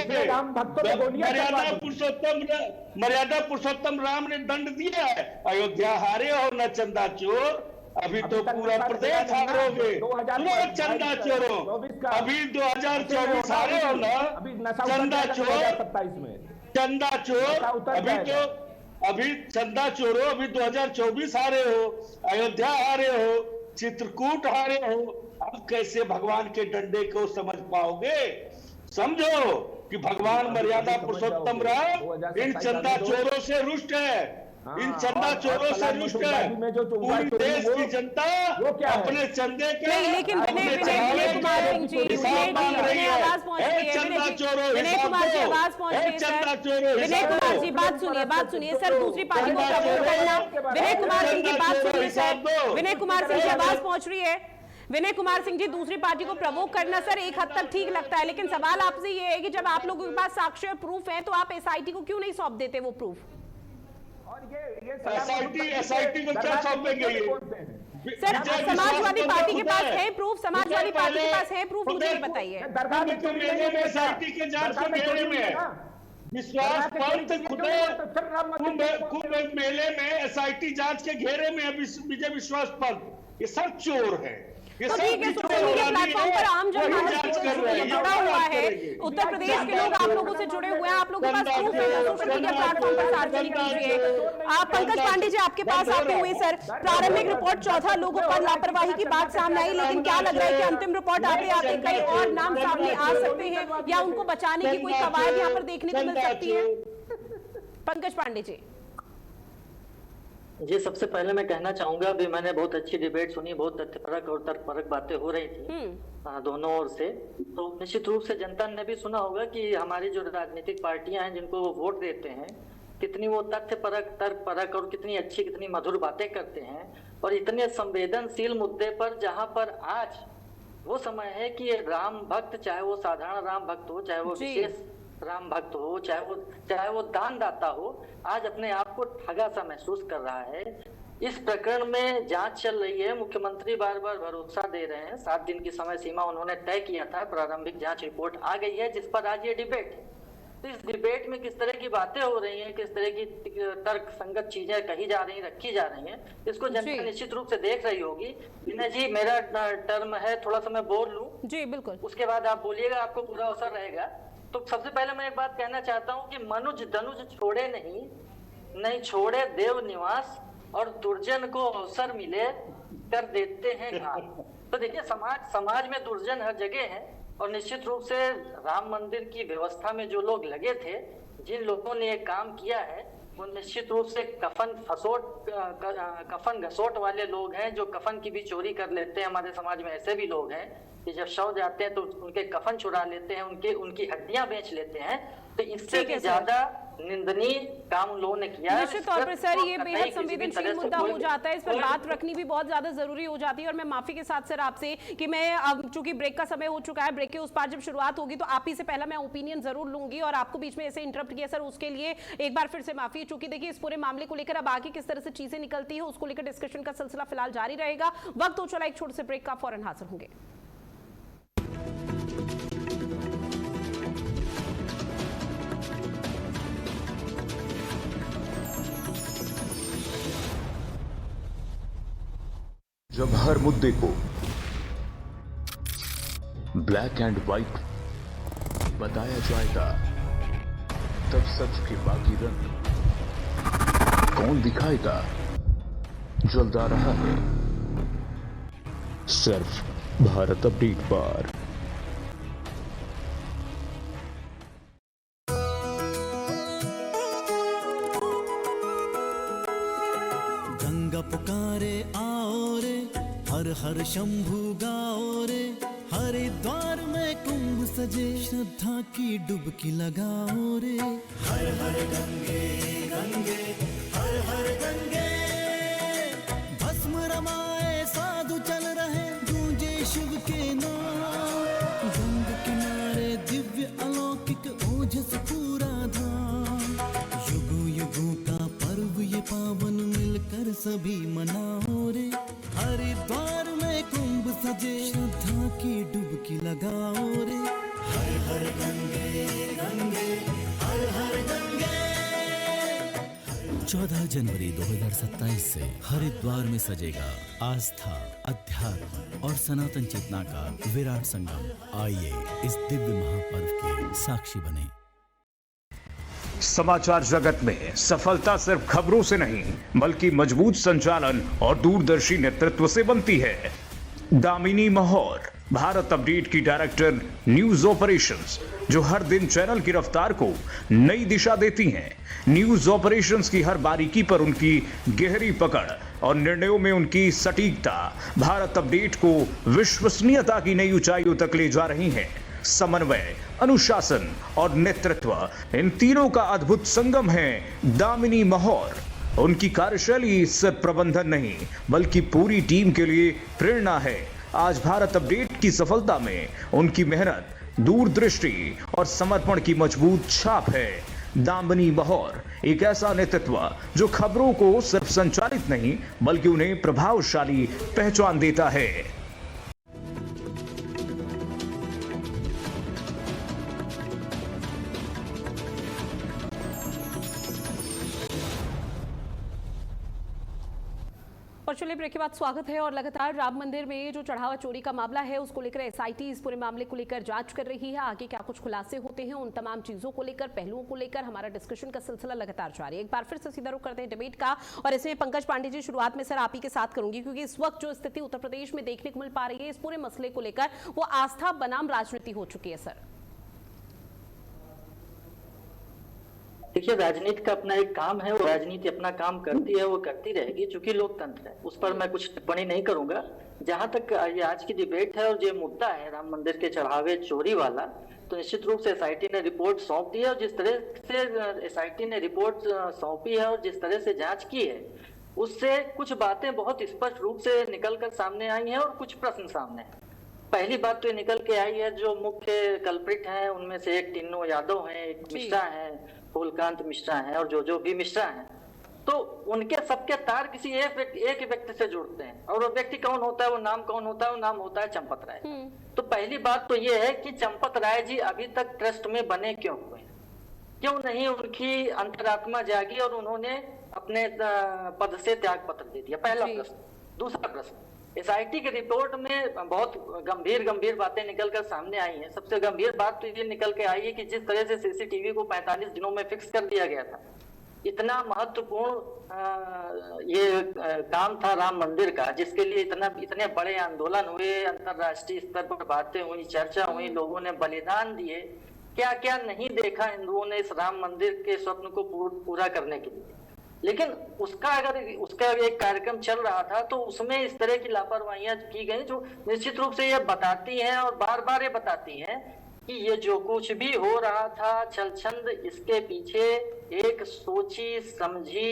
S3: मर्यादा पुरुषोत्तम राम ने दंड दिया है। अयोध्या हारे हो न चंदा चोर, अभी तो पूरा प्रदेश हारोगे। चंदा चोरों, अभी 2024 हारे हो ना, चंदा चोर,
S2: 27 में
S3: चंदा चोर, अभी चंदा चोरों, अभी 2024 हारे हो, अयोध्या हारे हो, चित्रकूट हारे हो, अब कैसे भगवान के डंडे को समझ पाओगे? समझो कि भगवान मर्यादा पुरुषोत्तम राम इन चंदा चोरों से रुष्ट है, इन चंदा चोरों से रुष्ट है। पूरी देश की जनता अपने चंदे के,
S1: लेकिन विनय कुमार सिंह जी, आवाज पहुंच रही है,
S3: चंदा चोरों,
S1: विनय कुमार जी आवाज पहुंच रही है
S3: चंदा
S1: सर।
S3: चोरों,
S1: विनय कुमार जी बात सुनिए सर, दूसरी पार्टी को प्रवोक करना। विनय कुमार सिंह जी बात सुनिए सर, विनय कुमार सिंह जी आवाज पहुंच रही है। विनय कुमार सिंह जी, दूसरी पार्टी को प्रवोक करना सर एक हद तक ठीक लगता है, लेकिन सवाल आपसे ये है कि जब आप लोगों के पास साक्ष्य और प्रूफ है तो आप एसआईटी को क्यों नहीं सौंप देते वो प्रूफ?
S3: एसआईटी को क्या सौंपेंगे ये?
S1: सर समाजवादी पार्टी के पास है प्रूफ, समाजवादी पार्टी के पास है प्रूफ, मुझे बताइए।
S3: मेले में एसआईटी के जांच के घेरे में है, विश्वास पंत कुंभ मेले में एसआईटी जांच के घेरे में है विजय विश्वास पंत, ये सब चोर है।
S1: तो ठीक है, सोशल मीडिया प्लेटफॉर्म पर आम जनमानस जुड़ा हुआ है, उत्तर प्रदेश के लोग आप लोगों से जुड़े हुए हैं, आप लोगों के पास प्रूफ है, सोशल मीडिया प्लेटफॉर्म पर सार्वजनिक कीजिए। आप पंकज पांडे जी आपके पास आते हुए सर, प्रारंभिक रिपोर्ट 14 लोगों पर लापरवाही की बात सामने आई, लेकिन क्या लग रहा है कि अंतिम रिपोर्ट आते आते कई और नाम सामने आ सकते हैं या उनको बचाने की कोई कवायद यहाँ पर देखने को मिल सकती है? पंकज पांडे
S4: जी, सबसे पहले मैं कहना चाहूंगा, अभी मैंने बहुत अच्छी डिबेट सुनी, बहुत तथ्यपरक और तर्कपरक बातें हो रही थी दोनों ओर से। तो निश्चित रूप से जनता ने भी सुना होगा कि हमारी जो राजनीतिक पार्टियां हैं जिनको वो वोट देते हैं, कितनी वो तथ्यपरक, तर्कपरक और कितनी अच्छी, कितनी मधुर बातें करते हैं, और इतने संवेदनशील मुद्दे पर जहां पर आज वो समय है कि राम भक्त, चाहे वो साधारण राम भक्त हो, चाहे वो विशेष राम भक्त हो, चाहे वो दानदाता हो, आज अपने आप को ठगा सा महसूस कर रहा है। इस प्रकरण में जांच चल रही है, मुख्यमंत्री बार बार भरोसा दे रहे हैं, 7 दिन की समय सीमा उन्होंने तय किया था, प्रारंभिक जांच रिपोर्ट आ गई है जिस पर आज ये डिबेट है। तो इस डिबेट में किस तरह की बातें हो रही हैं, किस तरह की तर्क संगत चीजें कही जा रही हैं, रखी जा रही हैं, इसको जनता निश्चित रूप से देख रही होगी। विनय जी, मेरा टर्म है, थोड़ा सा मैं बोल लूं
S1: जी, बिल्कुल, उसके
S4: बाद आप बोलिएगा, आपको पूरा अवसर रहेगा। तो सबसे पहले मैं एक बात कहना चाहता हूं कि मनुज धनुज छोड़े नहीं छोड़े देव निवास, और दुर्जन को अवसर मिले कर देते हैं घात। तो देखिए, समाज में दुर्जन हर जगह है, और निश्चित रूप से राम मंदिर की व्यवस्था में जो लोग लगे थे, जिन लोगों ने ये काम किया है, वो निश्चित रूप से कफन घसोट वाले लोग हैं, जो कफन की भी चोरी कर लेते हैं। हमारे समाज में ऐसे भी लोग हैं कि जब शव जाते हैं तो उनके कफन चुरा लेते हैं, उनकी हड्डियां बेच लेते हैं। तो इससे भी ज्यादा निंदनीय काम उन लोगों ने किया है।
S1: निश्चित तौर पर सर, ये बेहद संवेदनशील मुद्दा हो जाता है, इस पर बात रखनी भी बहुत ज्यादा जरूरी हो जाती है। और मैं माफी के साथ सर आपसे कि मैं, चूंकि ब्रेक का समय हो चुका है, ब्रेक के उस पार जब शुरुआत होगी तो आप ही से पहला मैं ओपिनियन जरूर लूंगी, और आपको बीच में ऐसे इंटरप्ट किया सर, उसके लिए एक बार फिर से माफी। चूंकि देखिए, इस पूरे मामले को लेकर अब आगे किस तरह से चीजें निकलती है उसको लेकर डिस्कशन का सिलसिला फिलहाल जारी रहेगा। वक्त हो चला एक छोटे से ब्रेक का, फौरन हाजिर होंगे।
S5: जब हर मुद्दे को ब्लैक एंड व्हाइट बताया जाएगा, तब सच के बाकी रंग कौन दिखाएगा? जल्द आ रहा है सिर्फ भारत अपडेट पर।
S6: गंगा पुकारे आओ रे, हर हर शंभु गाओ रे, हरिद्वार में कुंभ सजे, श्रद्धा की डुबकी लगाओ रे। हर हर गंगे गंगे हर हर गंगे, भस्म रमाए साधु चल रहे, गूंजे शिव के नाम। गंगा किनारे दिव्य अलौकिक ओजस पूरा धाम, युगों युगों का पर्व ये पावन मिलकर सभी मनाओ रे। हरिद्वार में कुंभ सजे, श्रद्धा की डुबकी लगाओ रे। हर हर गंगे गंगे हर हर गंगे। 14 जनवरी 2027 से हरिद्वार में सजेगा आस्था, अध्यात्म और सनातन चेतना का विराट संगम। आइए इस दिव्य महापर्व के साक्षी बने।
S5: समाचार जगत में सफलता सिर्फ खबरों से नहीं बल्कि मजबूत संचालन और दूरदर्शी नेतृत्व से बनती है। दामिनी महौर, भारत अपडेट की डायरेक्टर न्यूज ऑपरेशंस, जो हर दिन चैनल की रफ्तार को नई दिशा देती हैं। न्यूज ऑपरेशंस की हर बारीकी पर उनकी गहरी पकड़ और निर्णयों में उनकी सटीकता भारत अपडेट को विश्वसनीयता की नई ऊंचाइयों तक ले जा रही हैं। समन्वय, अनुशासन और नेतृत्व, इन तीनों का अद्भुत संगम है दामिनी महौर। उनकी कार्यशैली सिर्फ प्रबंधन नहीं बल्कि पूरी टीम के लिए प्रेरणा है। आज भारत अपडेट की सफलता में उनकी मेहनत, दूरदृष्टि और समर्पण की मजबूत छाप है। दामिनी महौर एक ऐसा नेतृत्व जो खबरों को सिर्फ संचालित नहीं बल्कि उन्हें प्रभावशाली पहचान देता है।
S1: और चलिए ब्रेक के बाद स्वागत है। और लगातार राम मंदिर में जो चढ़ावा चोरी का मामला है उसको लेकर एसआईटी इस पूरे मामले को लेकर जांच कर रही है। आगे क्या कुछ खुलासे होते हैं, उन तमाम चीजों को लेकर, पहलुओं को लेकर हमारा डिस्कशन का सिलसिला लगातार जारी है। एक बार फिर से सीधा रुख करते हैं डिबेट का, और इसमें पंकज पांडे जी शुरुआत में सर आप ही के साथ करूंगी, क्योंकि इस वक्त जो स्थिति उत्तर प्रदेश में देखने को मिल पा रही है इस पूरे मसले को लेकर, वो आस्था बनाम राजनीति हो चुकी है। सर
S4: देखिए, राजनीति का अपना एक काम है, वो राजनीति अपना काम करती है, वो करती रहेगी, चूंकि लोकतंत्र है। उस पर मैं कुछ टिप्पणी नहीं करूंगा। जहां तक ये आज की डिबेट है और ये मुद्दा है राम मंदिर के चढ़ावे चोरी वाला, तो निश्चित रूप से एसआईटी ने रिपोर्ट सौंप दी है। और जिस तरह से एसआईटी ने रिपोर्ट सौंपी है और जिस तरह से जांच की है, उससे कुछ बातें बहुत स्पष्ट रूप से निकल कर सामने आई हैं और कुछ प्रश्न सामने हैं। पहली बात तो ये निकल के आई है, जो मुख्य कल्प्रिट हैं उनमें से एक टिन्नू यादव हैं, एक मिश्रा हैं, फूलकांत मिश्रा हैं और जो भी मिश्रा हैं, तो उनके सबके तार किसी एक व्यक्ति से जुड़ते हैं। और वो व्यक्ति कौन होता है, वो नाम कौन होता है, वो नाम होता है चंपत राय। तो पहली बात तो ये है कि चंपत राय जी अभी तक ट्रस्ट में बने क्यों हुए, क्यों नहीं उनकी अंतरात्मा जागी और उन्होंने अपने पद से त्याग पत्र दे दिया। पहला प्रश्न। दूसरा प्रश्न, एसआईटी की रिपोर्ट में बहुत गंभीर बातें निकलकर सामने आई हैं। सबसे गंभीर बात तो ये निकल के आई है कि जिस तरह से सीसीटीवी को 45 दिनों में फिक्स कर दिया गया था, इतना महत्वपूर्ण ये काम था राम मंदिर का, जिसके लिए इतने बड़े आंदोलन हुए, अंतरराष्ट्रीय स्तर पर बातें हुई, चर्चा हुई, लोगों ने बलिदान दिए, क्या क्या नहीं देखा हिंदुओं ने इस राम मंदिर के स्वप्न को पूरा करने के लिए। लेकिन उसका एक कार्यक्रम चल रहा था तो उसमें इस तरह की लापरवाहियां की गई, जो निश्चित रूप से ये बताती हैं और बार बार ये बताती हैं कि ये जो कुछ भी हो रहा था छलछंद, इसके पीछे एक सोची समझी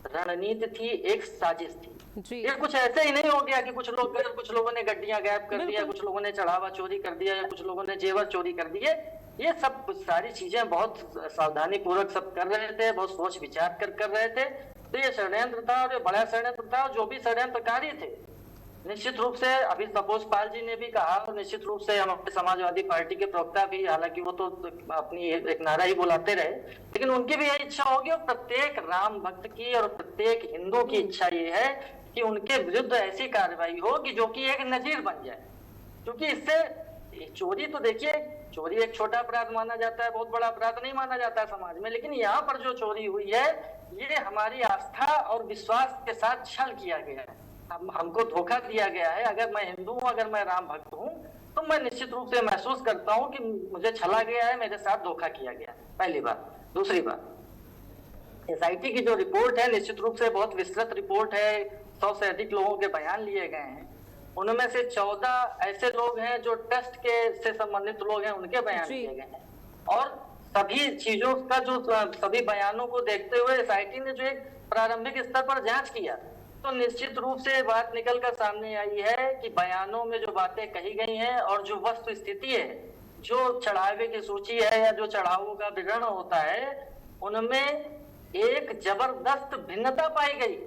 S4: रणनीति थी, एक साजिश थी। ये कुछ ऐसे ही नहीं हो गया कि कुछ लोगों ने गड्डियां गायब कर दिया, कुछ लोगों ने चढ़ावा चोरी कर दिया या कुछ लोगों ने जेवर चोरी कर दिए। ये सब सारी चीजें बहुत सावधानी पूर्वक सब कर रहे थे, बहुत सोच विचार कर रहे थे। तो ये षड्यंत्र था और ये बड़ा षड्यंत्र था। जो भी षड्यंत्रकारी थे, निश्चित रूप से अभी सपोज पाल जी ने भी कहा, और निश्चित रूप से हमारे समाजवादी पार्टी के प्रवक्ता भी, हालांकि वो तो अपनी एक नारा ही बुलाते रहे, लेकिन उनकी भी यही इच्छा होगी और प्रत्येक राम भक्त की और प्रत्येक हिंदू की इच्छा ये है कि उनके विरुद्ध ऐसी कार्रवाई हो कि जो कि एक नजीर बन जाए। क्योंकि इससे चोरी तो देखिए, चोरी एक छोटा अपराध माना जाता है, बहुत बड़ा अपराध नहीं माना जाता है समाज में, लेकिन यहाँ पर जो चोरी हुई है ये हमारी आस्था और विश्वास के साथ छल किया गया है। हमको धोखा दिया गया है। अगर मैं हिंदू हूँ, अगर मैं राम भक्त हूँ, तो मैं निश्चित रूप से महसूस करता हूँ कि मुझे छला गया है, मेरे साथ धोखा किया गया। पहली बात। दूसरी बात, एसआईटी की जो रिपोर्ट है निश्चित रूप से बहुत विस्तृत रिपोर्ट है। 100 से अधिक लोगों के बयान लिए गए हैं। उनमें से 14 ऐसे लोग हैं जो ट्रस्ट के से संबंधित लोग हैं, उनके बयान दिए गए हैं। और सभी चीजों का जो सभी बयानों को देखते हुए एसआईटी ने जो एक प्रारंभिक स्तर पर जांच किया, तो निश्चित रूप से बात निकल कर सामने आई है कि बयानों में जो बातें कही गई हैं और जो वस्तु स्थिति है, जो चढ़ावे की सूची है या जो चढ़ावों का विवरण होता है, उनमें एक जबरदस्त भिन्नता पाई गई।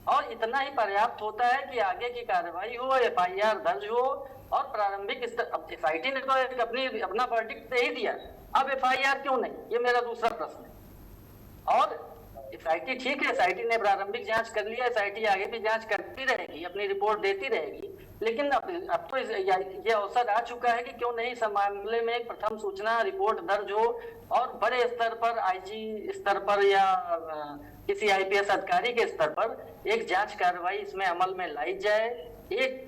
S4: और इतना ही पर्याप्त होता है कि आगे की कार्रवाई हो, एफआईआर दर्ज हो और प्रारंभिक स्तर। अब एसआईटी ने तो अपना वर्डिक्ट दे ही दिया, अब एफआईआर क्यों नहीं, ये मेरा दूसरा प्रश्न है। और एसआईटी ठीक है, एसआईटी ने प्रारंभिक जांच कर लिया, एसआईटी आगे भी जांच करती रहेगी, अपनी रिपोर्ट देती रहेगी। लेकिन अब तो ये अवसर आ चुका है कि क्यों नहीं इस मामले में एक प्रथम सूचना रिपोर्ट दर्ज हो और बड़े स्तर पर, आईजी स्तर पर या किसी आईपीएस अधिकारी के स्तर पर एक जांच कार्रवाई इसमें अमल में लाई जाए। एक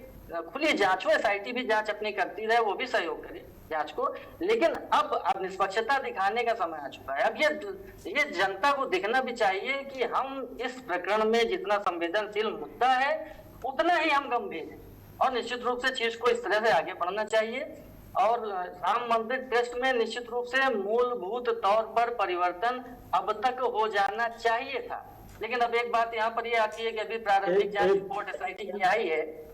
S4: खुली जांच हो, एसआईटी भी जांच अपनी करती रहे, वो भी सहयोग करे जांच को। लेकिन अब निष्पक्षता दिखाने का समय आ चुका है। अब ये जनता को दिखना भी चाहिए कि हम इस प्रकरण में जितना संवेदनशील मुद्दा है उतना ही हम गंभीर हैं, और निश्चित रूप से चीज को इस तरह से आगे बढ़ना चाहिए। और राम मंदिर ट्रस्ट में निश्चित रूप से मूलभूत तौर पर परिवर्तन अब तक हो जाना चाहिए था। लेकिन अब एक बात यहाँ पर ये आती है कि अभी प्रारंभिक जांच रिपोर्ट एसआईटी की आई है।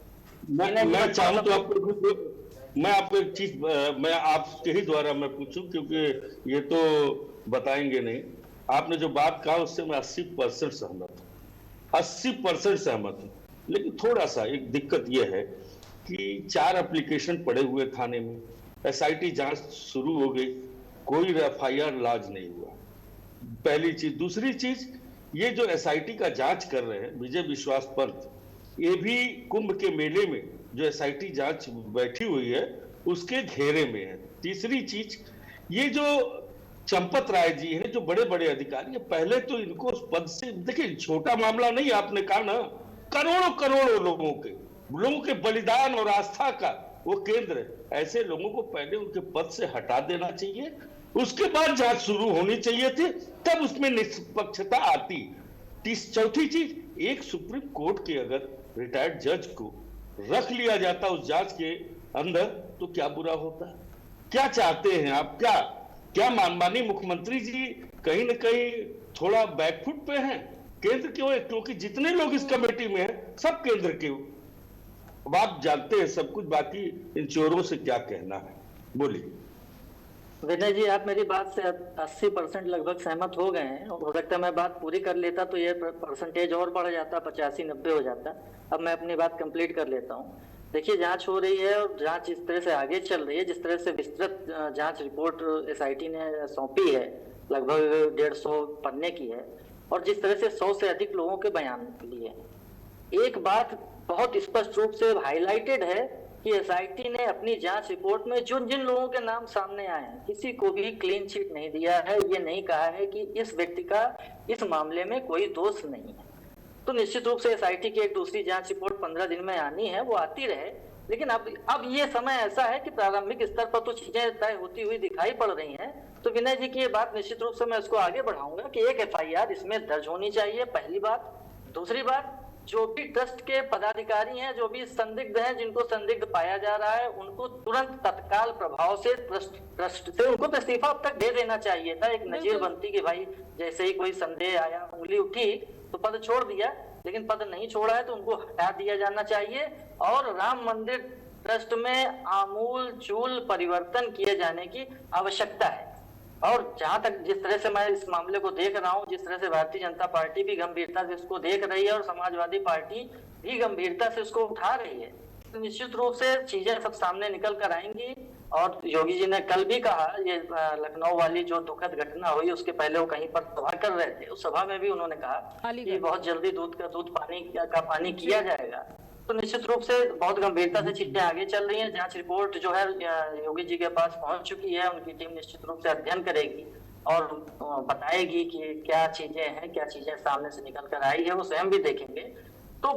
S3: मैं चाहूँ तो आपको एक चीज मैं आपके ही द्वारा मैं पूछूं, क्योंकि ये तो बताएंगे नहीं। आपने जो बात कहा उससे मैं 80% सहमत हूँ, 80% सहमत हूँ। लेकिन थोड़ा सा एक दिक्कत यह है कि 4 एप्लीकेशन पड़े हुए थाने में, एसआईटी जांच शुरू हो गई, कोई एफआईआर लॉन्च नहीं हुआ, पहली चीज। दूसरी चीज, ये जो एसआईटी का जांच कर रहे हैं विजय विश्वास पंत, ये भी कुंभ के मेले में जो एसआईटी जांच बैठी हुई है उसके घेरे में है। तीसरी चीज, ये जो चंपत राय जी हैं जो बड़े बड़े अधिकारी हैं, पहले तो इनको उस पद से, देखिए छोटा मामला नहीं, आपने कहा ना, करोड़ों करोड़ों लोगों के बलिदान और आस्था का वो केंद्र है। ऐसे लोगों को पहले उनके पद से हटा देना चाहिए, उसके बाद जांच शुरू होनी चाहिए थी, तब उसमें निष्पक्षता आती। चौथी चीज, एक सुप्रीम कोर्ट के अगर रिटायर्ड जज को रख लिया जाता उस जांच के अंदर तो क्या बुरा होता। क्या चाहते हैं आप? क्या माननीय मुख्यमंत्री जी कहीं न कहीं थोड़ा बैकफुट पे हैं केंद्र के, क्योंकि जितने लोग इस कमेटी में हैं सब केंद्र के। अब आप जानते हैं सब कुछ, बाकी इन चोरों से क्या कहना है, बोलिए।
S4: विनय जी, आप मेरी बात से 80% लगभग सहमत हो गए हैं। हो सकता है मैं बात पूरी कर लेता तो ये परसेंटेज और बढ़ जाता, 85-90 हो जाता। अब मैं अपनी बात कंप्लीट कर लेता हूँ। देखिए, जांच हो रही है और जांच इस तरह से आगे चल रही है, जिस तरह से विस्तृत जांच रिपोर्ट एसआईटी ने सौंपी है, लगभग 150 पन्ने की है, और जिस तरह से 100 से अधिक लोगों के बयान लिए। एक बात बहुत स्पष्ट रूप से हाईलाइटेड है कि एसआईटी ने अपनी जांच रिपोर्ट में जिन लोगों के नाम सामने आए हैं, किसी को भी क्लीन चिट नहीं दिया है। ये नहीं कहा है कि इस व्यक्ति का इस मामले में कोई दोष नहीं है। तो निश्चित रूप से एसआईटी की एक दूसरी जांच रिपोर्ट 15 दिन में आनी है, वो आती रहे। लेकिन अब ये समय ऐसा है कि प्रारंभिक स्तर पर तो चीजें तय होती हुई दिखाई पड़ रही हैं। तो विनय जी की ये बात निश्चित रूप से मैं इसको आगे बढ़ाऊंगा कि एक एफआईआर इसमें दर्ज होनी चाहिए, पहली बात। दूसरी बात, जो भी ट्रस्ट के पदाधिकारी हैं, जो भी संदिग्ध हैं, जिनको संदिग्ध पाया जा रहा है, उनको तुरंत तत्काल प्रभाव से ट्रस्ट से उनको इस्तीफा अब तक दे देना चाहिए था। एक नजीर बनती कि भाई जैसे ही कोई संदेह आया, उंगली उठी तो पद छोड़ दिया, लेकिन पद नहीं छोड़ा है तो उनको हटा दिया जाना चाहिए। और राम मंदिर ट्रस्ट में आमूल चूल परिवर्तन किए जाने की आवश्यकता है। और जहां तक जिस तरह से मैं इस मामले को देख रहा हूं, जिस तरह से भारतीय जनता पार्टी भी गंभीरता से इसको देख रही है और समाजवादी पार्टी भी गंभीरता से इसको उठा रही है, तो निश्चित रूप से चीजें सब सामने निकल कर आएंगी। और योगी जी ने कल भी कहा, ये लखनऊ वाली जो दुखद घटना हुई उसके पहले वो कहीं पर सभा कर रहे थे, उस सभा में भी उन्होंने कहा कि बहुत जल्दी दूध का पानी किया जाएगा। तो निश्चित रूप से बहुत गंभीरता से चीजें आगे चल रही हैं। जांच रिपोर्ट जो है योगी जी के पास पहुंच चुकी है, उनकी टीम निश्चित रूप से अध्ययन करेगी और बताएगी कि क्या चीजें हैं, क्या चीजें सामने से निकल कर आई है, वो स्वयं भी देखेंगे। तो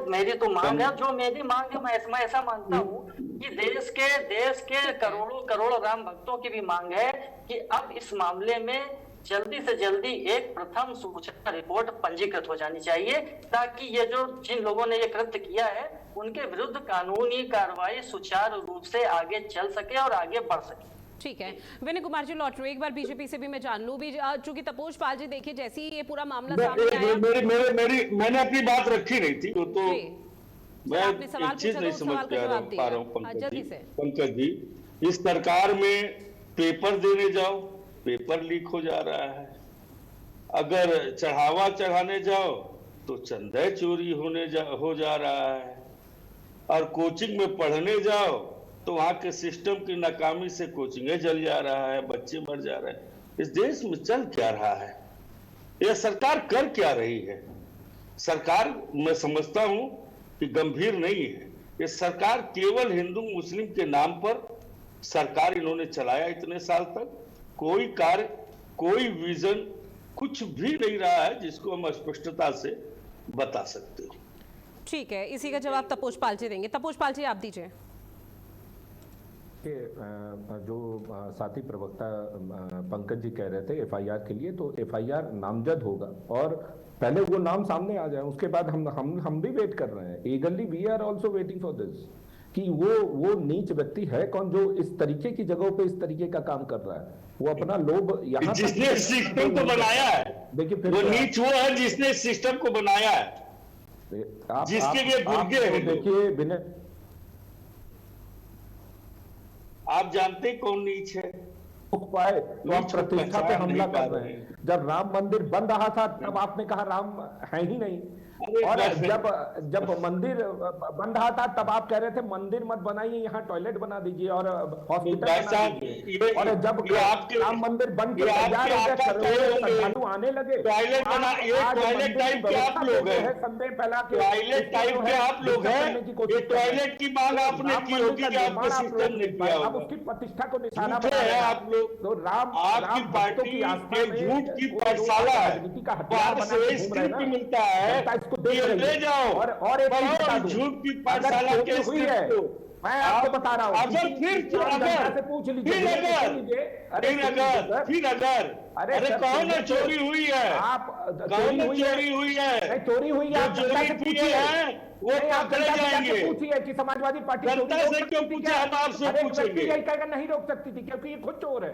S4: मेरी तो मांग है, जो मेरी मांग है, मैं ऐसा मानता हूँ कि देश के करोड़ों करोड़ राम भक्तों की भी मांग है कि अब इस मामले में जल्दी से जल्दी एक प्रथम सूचना रिपोर्ट पंजीकृत हो जानी चाहिए, ताकि ये जो जिन लोगों ने ये कृत्य किया है उनके विरुद्ध कानूनी कार्रवाई सुचारू रूप से आगे चल सके और आगे बढ़ सके।
S1: ठीक है, विनय कुमार जी लौट रहे, एक बार बीजेपी से भी मैं जान लूं भी, चूंकि तपोज पाल जी देखिए जैसे ही ये पूरा मामला सामने आया,
S3: मैंने अपनी बात रखी नहीं थी तो मैं एक चीज नहीं समझ पा रहा हूँ पंकज जी, इस सरकार में पेपर देने जाओ, पेपर लीक हो जा रहा है। अगर चढ़ावा चढ़ाने जाओ तो चंदा चोरी हो जा रहा है, और कोचिंग में पढ़ने जाओ तो वहां के सिस्टम की नाकामी से कोचिंगे जल जा रहा है, बच्चे मर जा रहे हैं। इस देश में चल क्या रहा है? यह सरकार कर क्या रही है? सरकार मैं समझता हूं कि गंभीर नहीं है। ये सरकार केवल हिंदू मुस्लिम के नाम पर सरकार इन्होंने चलाया इतने साल तक। कोई कार्य, कोई विजन कुछ भी नहीं रहा है जिसको हम स्पष्टता से बता सकते हो।
S1: ठीक है, इसी का जवाब तपोष पाल जी देंगे। तपोष पाल जी आप दीजिए।
S2: कि जो साथी प्रवक्ता पंकज जी कह रहे थे एफआईआर के लिए, तो एफआईआर नामजद होगा और पहले वो नाम सामने आ जाए, उसके बाद हम भी वेट कर रहे हैं। Eagerly we are also waiting for this कि वो नीच व्यक्ति है कौन जो इस तरीके की जगहों पे इस तरीके का काम कर रहा है। वो अपना लोभ यहाँ
S3: जिसने सिस्टम को बनाया है, देखिए फिर वो नीच वो है जिसने सिस्टम को बनाया है, जिसके लिए गुर्गे हैं।
S2: देखिए विनय,
S3: आप जानते कौन नीच है?
S2: पाए तो आप प्रतिष्ठा पे हमला कर रहे हैं। जब राम मंदिर बन रहा था तब आपने कहा राम है ही नहीं, और जब मंदिर बन रहा था तब आप कह रहे थे मंदिर मत बनाइए, यहाँ टॉयलेट बना दीजिए और हॉस्पिटल बना दीजिए। और जब राम मंदिर बन के श्रद्धालु आने लगे,
S3: टॉयलेट बना, ये टॉयलेट टाइप के आप लोग हैं,
S2: संदेह फैला के
S3: टॉयलेट टाइप के आप लोग हैं। ये टॉयलेट की मांग आपने की होगी कि आपको सिस्टम ने किया होगा।
S2: अब उसकी प्रतिष्ठा को निशाना
S3: है आप लोग।
S2: तो
S3: आपकी पार्टी एक झूठ की पाठशाला है, वहां से स्क्रिप्ट मिलता है ले जाओ
S2: और एक
S3: झूठ की पाठशाला के
S2: हुई है। मैं आपको बता रहा हूँ,
S3: अगर फिर
S2: पूछ लीजिए,
S3: अरे कौन चोरी हुई है?
S2: आप
S3: कौन चोरी हुई है?
S2: चोरी हुई है,
S3: चोरी पूछिए हैं वो पकड़े जाएंगे।
S2: पूछिए कि समाजवादी पार्टी
S3: जनता से क्यों पूछे? हम आपसे पूछेंगे।
S2: नहीं रोक सकती थी क्योंकि ये खुद चोर है।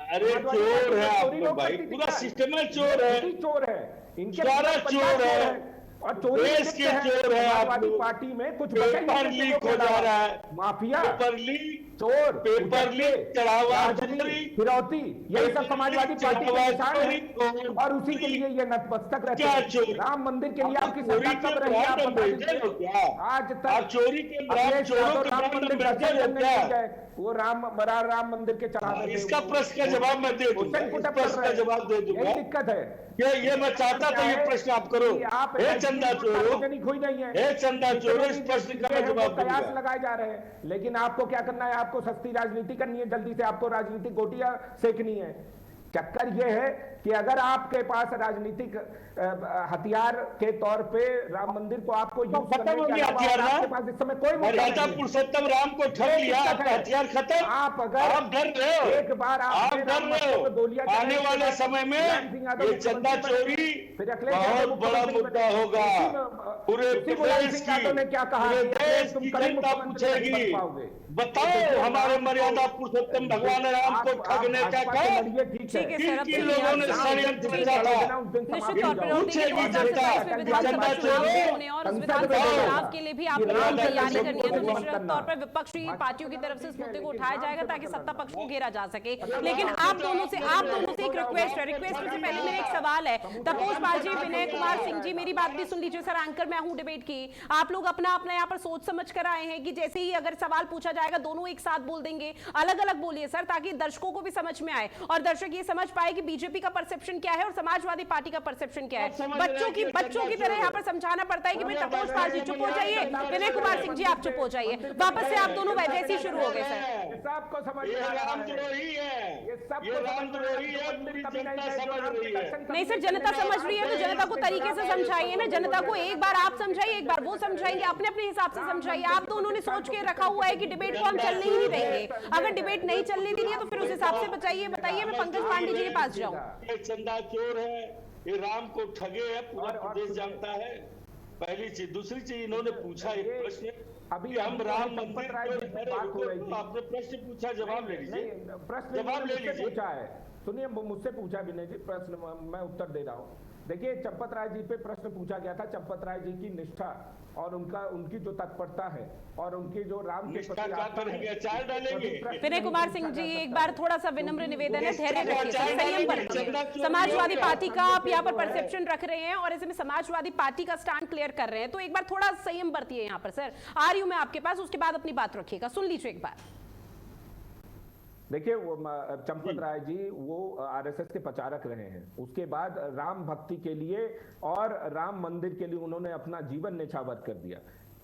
S3: अरे चोर है आप भाई, पूरा सिस्टम में चोर है,
S2: चोर है, इनके
S3: सारा चोर है
S2: और चोरी
S3: देश के चोर है।
S2: समाजवादी पार्टी में कुछ
S3: पेपर लीक हो जा रहा है,
S2: माफिया,
S3: पेपर लीक,
S2: चोर,
S3: पेपर लीक, चढ़ावा,
S2: फिरौती, यही सब समाजवादी पार्टी का निशान है और उसी के लिए ये नतमस्तक रहते हैं। राम मंदिर के लिए आपकी सरकार कब रही है? आप बता दीजिए। आज तक
S3: चोरी के
S2: राम मंदिर गए, वो राम मंदिर के चढ़ावे।
S3: इसका प्रश्न का जवाब मैं दे दूंगा, प्रश्न का जवाब दे दूंगा।
S2: दिक्कत है
S3: ये मैं चाहता था ये प्रश्न आप करो। हे चंदा चोरो, हे चंदा चोरो, इस प्रश्न का मैं जवाब दूंगा।
S2: कयास लगाए जा रहे हैं, लेकिन आपको क्या करना है? आपको सस्ती राजनीति करनी है, जल्दी से आपको राजनीतिक गोटियां सेकनी है। चक्कर ये है कि अगर आपके पास राजनीतिक हथियार के तौर पे राम मंदिर को आपको यूज करने के
S3: हथियार
S2: आपके पास इस समय कोई
S3: मर्यादा पुरुषोत्तम राम को ठग लिया, हथियार खत्म।
S2: आप अगर
S3: आप डर रहे हो,
S2: एक बार
S3: आप डर रहे हो, आने वाले समय में ये चंदा चोरी बहुत बड़ा मुद्दा होगा। पूरे प्रदेश की,
S2: क्या कहा,
S3: पूरे देश की जनता पूछेगी, बताओ हमारे मर्यादा पुरुषोत्तम भगवान राम को ठगने का काम किन लोगों ने षड्यंत्र रचा था?
S1: निश्चित तौर पर विधानसभा चुनाव होने और उस विधानसभा चुनाव के लिए भी आपको तैयारी करनी है, तो निश्चित तौर पर विपक्षी पार्टियों की तरफ से इस मुद्दे को उठाया जाएगा ताकि सत्ता पक्ष को घेरा जा सके। लेकिन आप दोनों से एक रिक्वेस्ट है। रिक्वेस्ट से पहले मेरा एक सवाल है, तपोष पाल जी, विनय कुमार सिंह जी, मेरी बात भी सुन लीजिए। सर एंकर मैं हूं डिबेट की, आप लोग अपना अपना यहाँ पर सोच समझ कर आए हैं कि जैसे ही अगर सवाल पूछा जाएगा दोनों एक साथ बोल देंगे, अलग अलग बोलिए सर, ताकि दर्शकों को भी समझ में आए और दर्शक ये समझ पाए कि बीजेपी का परसेप्शन क्या है और समाजवादी पार्टी का परसेप्शन क्या है। बच्चों की तरह यहाँ पर समझाना पड़ता है कि भाई तपोष पाल जी चुप हो जाइए, विनय कुमार सिंह जी आप चुप हो जाइए। वापस से आप दोनों वैसे ही शुरू हो गए सर।
S2: सबको समझ
S1: नहीं सर, जनता समझ रही है तो जनता को तरीके से समझाइए ना। जनता को एक बार आप समझाइए, एक बार वो समझाएंगे, अपने अपने हिसाब से समझाइए। आप दोनों ने सोच के रखा हुआ है कि डिबेट को हम चलने ही नहीं देंगे। अगर डिबेट नहीं चलने देनी है तो फिर उस हिसाब से बताइए। मैं पंकज पांडे जी के पास जाऊँ।
S3: ये चंदा चोर है, ये राम को ठगे है, पूरा प्रदेश जानता है। पहली चीज। दूसरी चीज, इन्होंने पूछा एक प्रश्न, अभी हम राम मंदिर आपने प्रश्न पूछा, जवाब ले लीजिए, जवाब ले लीजिए।
S2: पूछा है, सुनिए, मुझसे पूछा विनय जी प्रश्न, मैं उत्तर दे रहा हूँ। देखिए, चंपत राय जी पे प्रश्न पूछा गया था। चंपत राय जी की निष्ठा और उनकी जो तत्परता है और उनकी जो राम के प्रति
S1: विनय कुमार सिंह जी, एक बार थोड़ा सा विनम्र निवेदन है, धैर्य रखिए, संयम बरतिए। समाजवादी पार्टी का आप यहाँ पर परसेप्शन रख रहे हैं और ऐसे में समाजवादी पार्टी का स्टैंड क्लियर कर रहे हैं, तो एक बार थोड़ा संयम बरतिए यहाँ पर। सर आ रही हूँ मैं आपके पास, उसके बाद अपनी बात रखिएगा, सुन लीजिए एक बार।
S2: देखिए चंपत राय जी वो आरएसएस के प्रचारक रहे हैं, उसके बाद राम भक्ति के लिए और राम मंदिर के लिए उन्होंने अपना जीवन न्यौछावर कर दिया।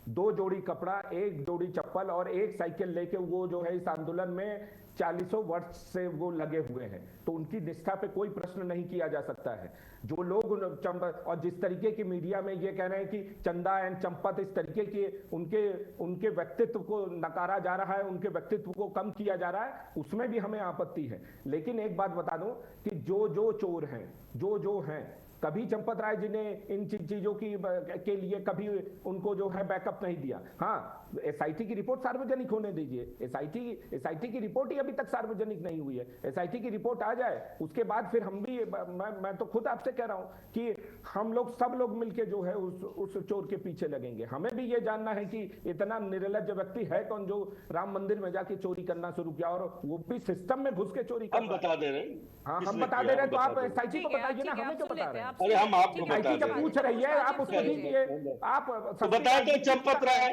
S2: 2 जोड़ी कपड़ा, 1 जोड़ी चप्पल और 1 साइकिल लेके वो जो है इस आंदोलन में 40 वर्ष से वो लगे हुए हैं, तो उनकी निष्ठा पे कोई प्रश्न नहीं किया जा सकता है। जो लोग और जिस तरीके की मीडिया में ये कह रहे हैं कि चंदा एंड चंपत, इस तरीके के उनके व्यक्तित्व को नकारा जा रहा है, उनके व्यक्तित्व को कम किया जा रहा है, उसमें भी हमें आपत्ति है। लेकिन एक बात बता दूं कि जो चोर हैं, जो हैं, कभी चंपत राय जी ने इन चीजों के लिए कभी उनको जो है बैकअप नहीं दिया। हाँ, एसआईटी की रिपोर्ट सार्वजनिक होने दीजिए। एसआईटी की रिपोर्ट ही अभी तक सार्वजनिक नहीं हुई है। एसआईटी की रिपोर्ट आ जाए, उसके बाद फिर हम भी, मैं तो खुद आपसे कह रहा हूं कि हम लोग सब लोग मिलके जो है उस चोर के पीछे लगेंगे। हमें भी ये जानना है कि इतना निर्लज्ज व्यक्ति है कौन जो राम मंदिर में जाके चोरी करना शुरू किया, और वो भी सिस्टम में घुस के चोरी कर।
S3: हम बता दे रहे हैं।
S2: हाँ, हम बता दे रहे हैं, तो आप एसआईटी को बताइए ना, हमें क्यों बता रहे हैं?
S3: अरे हम आपको बता
S2: जब
S3: दें।
S2: पूछ रही है आप उसको दीजिए। आप
S3: तो बताए तो चंपत राय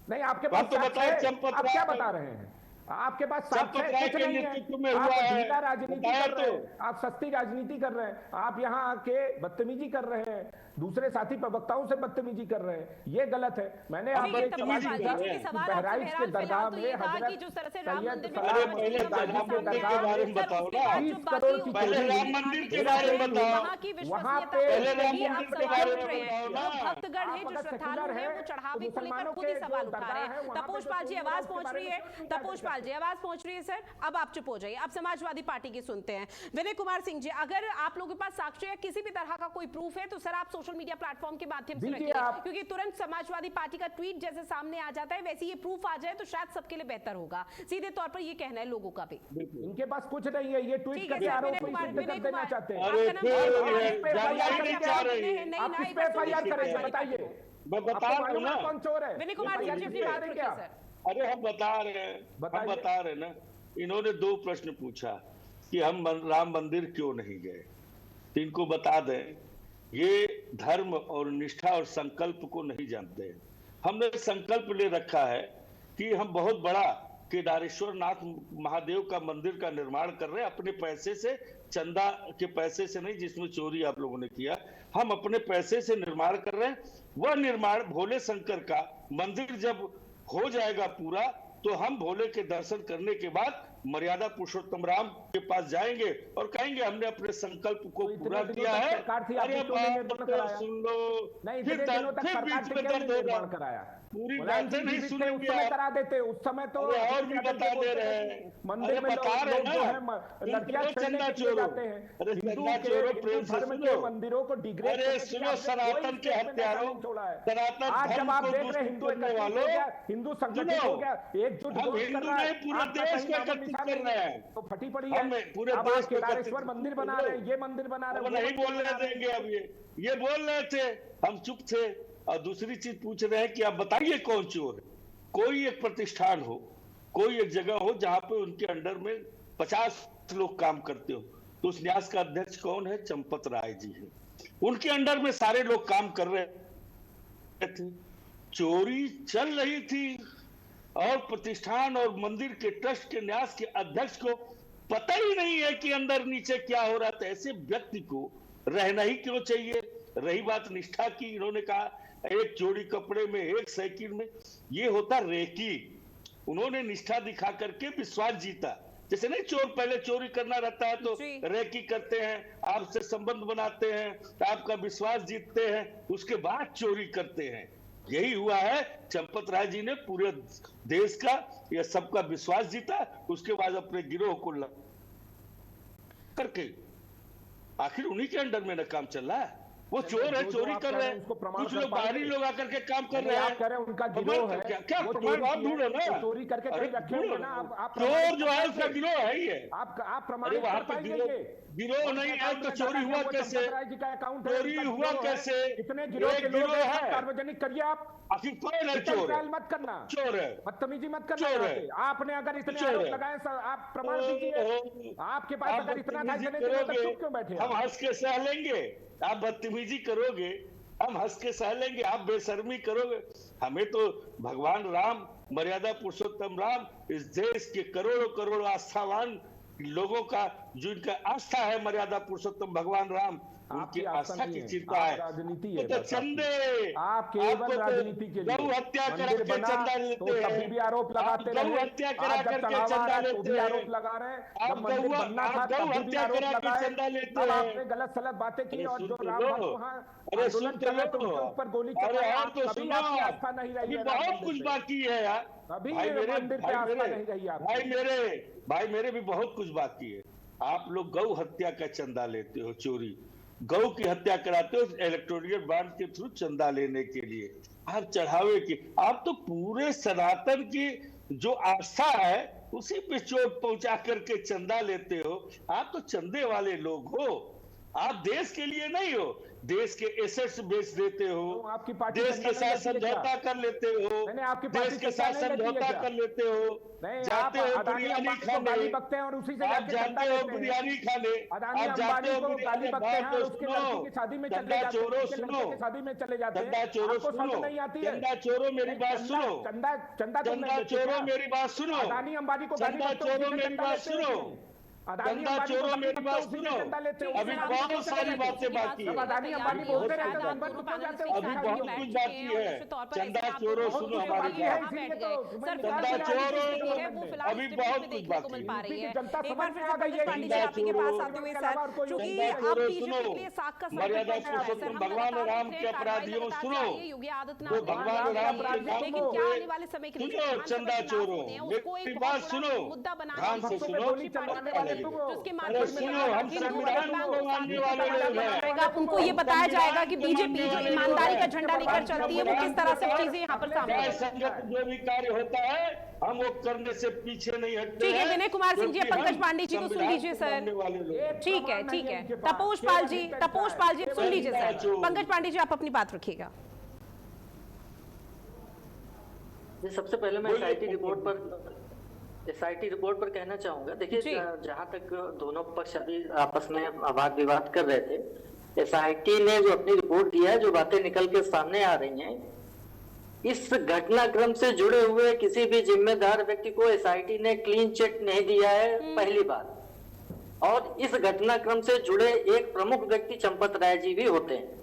S2: नहीं, आपके पास
S3: तो बताए चंपत
S2: आप क्या
S3: राय
S2: बता रहे हैं? आपके पास
S3: चंपत राय के नेतृत्व में हुआ है।
S2: ढीला राजनीति कर रहे हैं, आप सस्ती राजनीति कर रहे हैं, आप यहाँ आके बदतमीजी कर रहे हैं, दूसरे साथी प्रवक्ताओं से बदतमीजी कर रहे हैं, ये गलत है। मैंने आपको एक सवाल पूछा कि बहराइच के दरगाह में हजरत सैयद
S3: अरे पहले राम मंदिर के बारे में बताओ ना।
S2: 20 करोड़ की
S3: पहले राम मंदिर के बारे में बताओ।
S2: वहाँ पे
S3: पहले राम मंदिर के बारे में बताओ ना।
S1: भक्तगण है, जो श्रद्धालु है, वो चढ़ावे को लेकर खुद ही सवाल उठा रहे हैं। तपोष पाल जी आवाज पहुंच रही है, तपोष पाल जी आवाज पहुंच रही है। सर अब आप चुप हो जाइए, अब समाजवादी पार्टी की सुनते हैं। विनय कुमार सिंह जी, अगर आप लोगों के पास साक्ष्य या किसी भी तरह का कोई प्रूफ है तो सर आप सोशल मीडिया प्लेटफॉर्म के माध्यम से रखिए, क्योंकि तुरंत समाजवादी पार्टी का ट्वीट जैसे सामने आ जाता है, वैसे ये प्रूफ आ जाए तो शायद सबके लिए बेहतर होगा। सीधे तौर पर ये कहना है लोगों का भी।
S2: इनके पास कुछ नहीं है, ये ट्वीट करके आरोप देना चाहते हैं।
S3: अरे
S2: आप किस पे एफआईआर करेंगे बताइए?
S3: मैं बता रहा हूँ ना
S2: कौन चोर है?
S1: विनय कुमार सिंह जी,
S3: अरे हम बता रहे हैं ना। इन्होंने 2 प्रश्न पूछा कि हम राम मंदिर क्यों नहीं गए, तो इनको बता दें ये धर्म और निष्ठा और संकल्प को नहीं जानते हैं। हमने संकल्प ले रखा है कि हम बहुत बड़ा केदारेश्वर नाथ महादेव का मंदिर का निर्माण कर रहे हैं अपने पैसे से, चंदा के पैसे से नहीं, जिसमें चोरी आप लोगों ने किया। हम अपने पैसे से निर्माण कर रहे हैं। वह निर्माण भोले शंकर का मंदिर जब हो जाएगा पूरा, तो हम भोले के दर्शन करने के बाद मर्यादा पुरुषोत्तम राम के पास जाएंगे और कहेंगे हमने अपने संकल्प को पूरा किया है। अरे बात सुन लो, फिर बीच में दर्द होगा। पूरी बातें नहीं सुनेंगे आप।
S2: करा देते उस समय तो
S3: और भी बता दे रहे हैं।
S2: मंदिर में
S3: बता रहे हैं चंदा चोरो,
S2: मंदिरों को डिग्रेड।
S3: अरे सुनो, सनातन के हत्यारों, सनातन
S2: जब आप देख रहे हैं हिंदू संगठन हो गया, एकजुट
S3: पूरा देश को एकत्रित कर रहे हैं,
S2: तो फटी पड़ी है।
S3: पूरे देश को
S2: केदारेश्वर मंदिर बना रहे हैं, ये मंदिर बना रहे हैं,
S3: नहीं बोलने देंगे। अब ये बोल रहे थे, हम चुप थे। और दूसरी चीज पूछ रहे हैं कि आप बताइए कौन चोर है। कोई एक प्रतिष्ठान हो, कोई एक जगह हो जहां पे उनके अंडर में 50 लोग काम करते हो, तो उस न्यास का अध्यक्ष कौन है? चंपत राय जी है। उनके अंडर में सारे लोग काम कर रहे थे, चोरी चल रही थी, और प्रतिष्ठान और मंदिर के ट्रस्ट के न्यास के अध्यक्ष को पता ही नहीं है कि अंदर नीचे क्या हो रहा था। ऐसे व्यक्ति को रहना ही क्यों चाहिए? रही बात निष्ठा की, इन्होंने कहा 1 जोड़ी कपड़े में, 1 साइकिल में, ये होता रेकी। उन्होंने निष्ठा दिखा करके विश्वास जीता। जैसे नहीं, चोर पहले चोरी करना रहता है तो रेकी करते हैं, आपसे संबंध बनाते हैं, आपका विश्वास जीतते हैं, उसके बाद चोरी करते हैं। यही हुआ है। चंपत राय जी ने पूरे देश का या सबका विश्वास जीता, उसके बाद अपने गिरोह को करके आखिर उन्हीं के अंडर में ना काम चल रहा है। वो चोर है, चोरी कर रहे हैं, कुछ लोग बाहरी लोग आकर के काम कर रहे हैं।
S2: उनका गिरोह है,
S3: क्या प्रमाण आप ढूंढो ना,
S2: चोरी करके रखे होंगे ना आप।
S3: चोर जो है उसका गिरोह है ही है।
S2: आप प्रमाणित कर पाएंगे?
S3: गिरोह नहीं है तो चोरी हुआ कैसे? चोरी हुआ कैसे?
S2: कितने गिरोह के लोग हैं? सार्वजनिक करिए आप।
S3: आखिर कौन है चोर?
S2: मत करना,
S3: चोर है,
S2: बदतमीजी मत करना। आपने अगर इतने आरोप लगाए, आप प्रमाण दीजिए। आपके पास अगर इतना था, क्यों बैठे?
S3: हम हंस के सह लेंगे। आप बदतमीजी करोगे हम हंस के सह लेंगे, आप बेशर्मी करोगे। हमें तो भगवान राम, मर्यादा पुरुषोत्तम राम, इस देश के करोड़ों करोड़ों आस्थावान लोगों का, जो इनका आस्था है मर्यादा पुरुषोत्तम भगवान राम, उनकी आस्था की चिंता है।
S2: राजनीति है,
S3: तो चंदे
S2: आप केवल राजनीति के लिए
S3: गौ हत्या करा के चंदा लेते हैं,
S2: तभी भी आरोप लगाते रहे।
S3: गौ हत्या करा करके चंदा लेते हैं,
S2: आरोप लगा रहे हैं।
S3: आप गौ हत्या करा के चंदा लेते हैं।
S2: आपने गलत सलत बातें की और जो राम भक्त वहाँ
S3: अरे सुन
S2: आंदोलन कर रहे थे उनके ऊपर गोली चलाई।
S3: आप तो
S2: कभी
S3: सुनो,
S2: आपकी आस्था नहीं रही
S3: अभी
S2: है
S3: बहुत कुछ बाकी है यार।
S2: कभी
S3: भाई
S2: मंदिर पे आस्था नहीं रही आपकी।
S3: भाई मेरे भी बहुत कुछ बाकी है। आप लोग गौ हत्या का चंदा लेते हो, चोरी गौ की हत्या कराते हो इलेक्टोरल बॉन्ड के थ्रू चंदा लेने के लिए, आप चढ़ावे की, आप तो पूरे सनातन की जो आस्था है उसी पे चोट पहुंचा करके चंदा लेते हो। आप तो चंदे वाले लोग हो, आप देश के लिए नहीं हो, देश के एसेट्स बेच देते हो,
S2: आपकी पार्टी
S3: देश के साथ समझौता कर लेते हो, देश के साथ समझौता कर लेते हो, जाते हो बिरयानी खाने, आप जाते हो बिरयानी खाने, आप जाते हो बिरयानी, बात तो सुनो, चंदा चोरो सुनो, चंदा चोरो सुनो, चंदा चोरो मेरी बात सुनो, चंदा चोरो मेरी बात सुनो, चंदा चोरो मेरी बात सुनो, चंदा चोरो मेरी बात सुनो। अभी बहुत सारी बातें बाकी है, अभी बहुत कुछ बाकी है। चंदा चोरो सुनो हमारी बात, चंदा चोरो अभी बहुत कुछ बाकी है। मर्यादा पुरुषोत्तम भगवान राम के अपराधियों सुनो, वो भगवान राम के नाम सुनो, चंदा चोरो मेरी बात सुनो, ध्यान से सुनो,
S1: उनको ये बताया जाएगा कि बीजेपी जो ईमानदारी का झंडा लेकर चलती है वो किस तरह से चीजें यहाँ पर सामने
S3: संगत जो भी कार्य होता है हम वो करने से पीछे नहीं हटते।
S1: ठीक है, विनय कुमार सिंह जी, पंकज पांडे जी को सुन लीजिए सर। ठीक है, तपोष पाल जी सुन लीजिए सर। पंकज पांडे जी आप अपनी बात रखिएगा।
S4: सबसे पहले मैं एसआईटी रिपोर्ट पर कहना चाहूंगा। देखिए, जहां तक दोनों पक्ष अभी आपस में वाद विवाद कर रहे थे, एसआईटी ने जो अपनी रिपोर्ट दिया है, जो बातें निकल के सामने आ रही हैं, इस घटनाक्रम से जुड़े हुए किसी भी जिम्मेदार व्यक्ति को एसआईटी ने क्लीन चिट नहीं दिया है, पहली बात। और इस घटनाक्रम से जुड़े एक प्रमुख व्यक्ति चंपत राय जी भी होते हैं।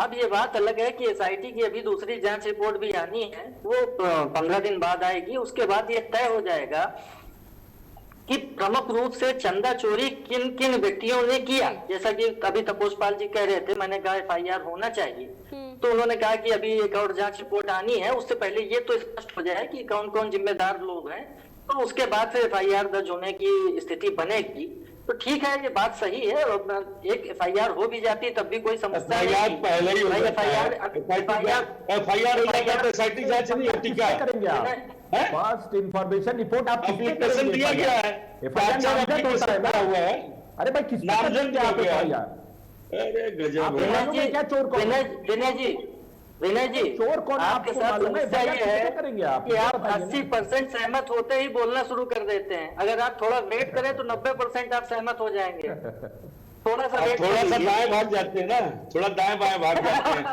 S4: अब ये बात अलग है कि एसआईटी की अभी दूसरी जांच रिपोर्ट भी आनी है, वो 15 दिन बाद आएगी। उसके बाद ये तय हो जाएगा कि प्रमुख रूप से चंदा चोरी किन किन व्यक्तियों ने किया। जैसा कि अभी तपोष पाल जी कह रहे थे, मैंने कहा एफआईआर होना चाहिए, तो उन्होंने कहा कि अभी एक और जांच रिपोर्ट आनी है, उससे पहले ये तो स्पष्ट हो जाए कि कौन कौन जिम्मेदार लोग हैं, तो उसके बाद फिर एफआईआर दर्ज होने की स्थिति बनेगी। तो ठीक है, ये बात सही है। और एक एफआईआर हो भी जाती तब भी कोई समस्या नहीं।
S3: पहले ही
S4: एफआईआर
S3: एसआईटी जांच नहीं होती क्या
S2: करेंगे आप? फर्स्ट इंफॉर्मेशन रिपोर्ट आप
S3: एप्लीकेशन दिया गया है,
S2: हुआ है। अरे भाई किस नामजद आप एफआईआर?
S3: अरे गजब है।
S2: क्या चोर
S4: विनय जी,
S2: चोर कौन
S4: आपके साथ समस्या ये है कि आप 80% सहमत होते ही बोलना शुरू कर देते हैं। अगर आप थोड़ा वेट करें तो 90% आप सहमत हो जाएंगे। थोड़ा सा
S3: दाएं भाग जाते हैं ना, थोड़ा दाएं बाएं भाग जाते हैं।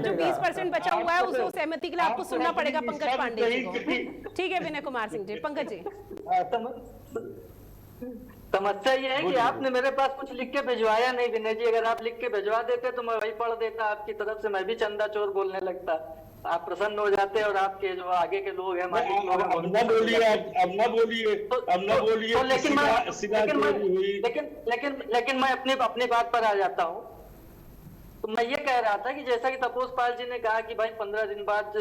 S1: जो 20% बचा हुआ है उसको सहमति के लिए आपको सुनना पड़ेगा पंकज पांडे जी को। ठीक है विनय कुमार सिंह जी। पंकज जी,
S4: समस्या ये है कि आपने मेरे पास कुछ लिख के भिजवाया नहीं विनय जी। अगर आप लिख के भिजवा देते तो मैं वही पढ़ देता आपकी तरफ से, मैं भी चंदा चोर बोलने लगता, आप प्रसन्न हो जाते और आपके जो आगे के लोग हैं, मालिक लोग हैं,
S3: अब न बोलिए।
S4: लेकिन मैं अपनी बात पर आ जाता हूँ। तो मैं ये कह रहा था कि जैसा कि तपोष पाल जी ने कहा कि भाई 15 दिन बाद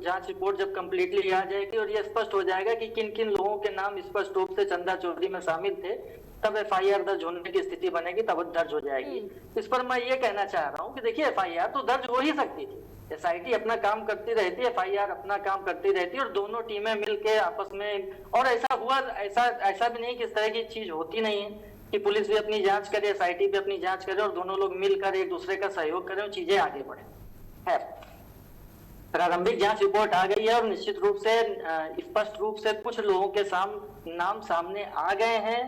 S4: जांच रिपोर्ट जब कंप्लीटली आ जाएगी और ये स्पष्ट हो जाएगा कि किन किन लोगों के नाम स्पष्ट रूप से चंदा चोरी में शामिल थे, तब एफआईआर दर्ज होने की स्थिति बनेगी, तब दर्ज हो जाएगी। इस पर मैं ये कहना चाह रहा हूँ कि देखिए, एफआईआर तो दर्ज हो ही सकती थी, एसआईटी अपना काम करती रहती है, एफआईआर अपना काम करती रहती है, और दोनों टीमें मिलके आपस में, और ऐसा हुआ, ऐसा भी नहीं कि इस तरह की चीज होती नहीं है कि पुलिस भी अपनी जांच करे, एसआईटी भी अपनी जांच करे और दोनों लोग मिलकर एक दूसरे का सहयोग करें और चीजें आगे बढ़े। है, प्रारंभिक जांच रिपोर्ट आ गई है और निश्चित रूप से स्पष्ट रूप से कुछ लोगों के नाम सामने आ गए हैं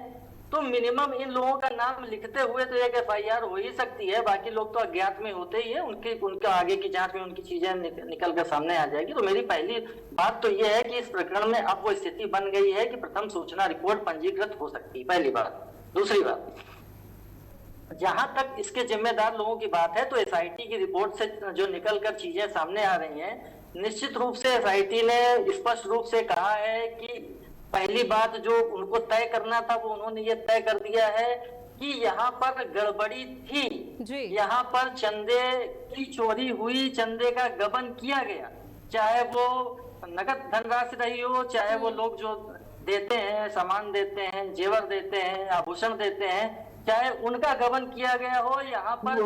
S4: तो मिनिमम इन लोगों का नाम लिखते हुए तो एक FIR हो ही सकती है, बाकी लोग तो अज्ञात में होते ही है, उनके आगे की जांच में उनकी चीजें निकल कर सामने आ जाएगी। तो मेरी पहली बात तो यह है कि इस प्रकरण में अब वो स्थिति बन गई है कि प्रथम सूचना रिपोर्ट पंजीकृत हो सकती है, पहली बात। दूसरी बात, जहां तक इसके जिम्मेदार लोगों की बात है, तो SIT की रिपोर्ट से जो निकल कर चीजें सामने आ रही हैं, निश्चित रूप से SIT ने स्पष्ट रूप से कहा है कि पहली बात जो उनको तय करना था वो उन्होंने ये तय कर दिया है कि यहाँ पर गड़बड़ी थी, यहाँ पर चंदे की चोरी हुई, चंदे का गबन किया गया, चाहे वो नगद धनराशि रही हो, चाहे वो लोग जो देते हैं, सामान देते हैं, जेवर देते हैं, आभूषण देते हैं, चाहे उनका गबन किया गया हो, यहाँ पर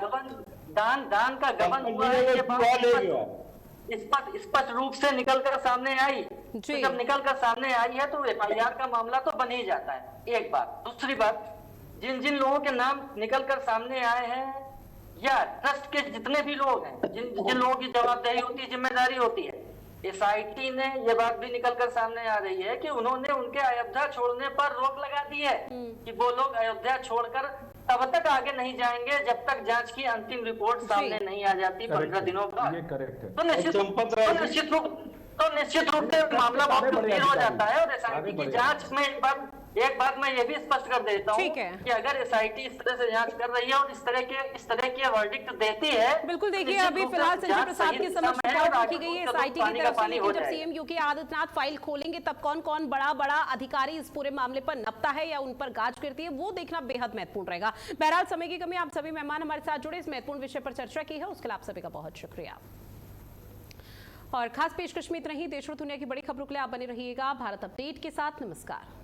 S4: गबन दान का गबन हुआ है, ये बात स्पष्ट रूप से निकलकर सामने आई। तो जब निकलकर सामने आई है तो FIR का मामला तो बन ही जाता है, एक बात। दूसरी बात, जिन लोगों के नाम निकलकर सामने आए हैं या ट्रस्ट के जितने भी लोग हैं, जिन लोगों की जवाबदेही होती है, जिम्मेदारी होती है, SIT ने ये बात भी निकलकर सामने आ रही है कि उन्होंने उनके अयोध्या छोड़ने पर रोक लगा दी है कि वो लोग अयोध्या छोड़कर तब तक आगे नहीं जाएंगे जब तक जांच की अंतिम रिपोर्ट सामने नहीं आ जाती 15 दिनों बाद। तो निश्चित रूप से मामला बहुत गंभीर हो जाता है। और SIT की जांच में एक बात मैं ये भी स्पष्ट कर देता हूँ कि अगर SIT इस तरह से जांच कर रही है और इस तरह की वर्डिक्ट देती है,
S1: बिल्कुल देखिए, अभी फिलहाल संजय प्रसाद के समक्ष रिपोर्ट रखी गई है SIT की तरफ से, लेकिन जब CM योगी आदित्यनाथ फाइल खोलेंगे तब कौन कौन बड़ा अधिकारी इस पूरे मामले पर नपता है या उन पर गाज करती है, वो देखना बेहद महत्वपूर्ण रहेगा। बहरहाल समय की कमी, आप सभी मेहमान हमारे साथ जुड़े, इस महत्वपूर्ण विषय पर चर्चा की है, उसके लिए आप सभी का बहुत शुक्रिया। और खास पेशकश में इतना ही। देश और दुनिया की बड़ी खबरों के लिए आप बने रहिएगा भारत अपडेट के साथ। नमस्कार।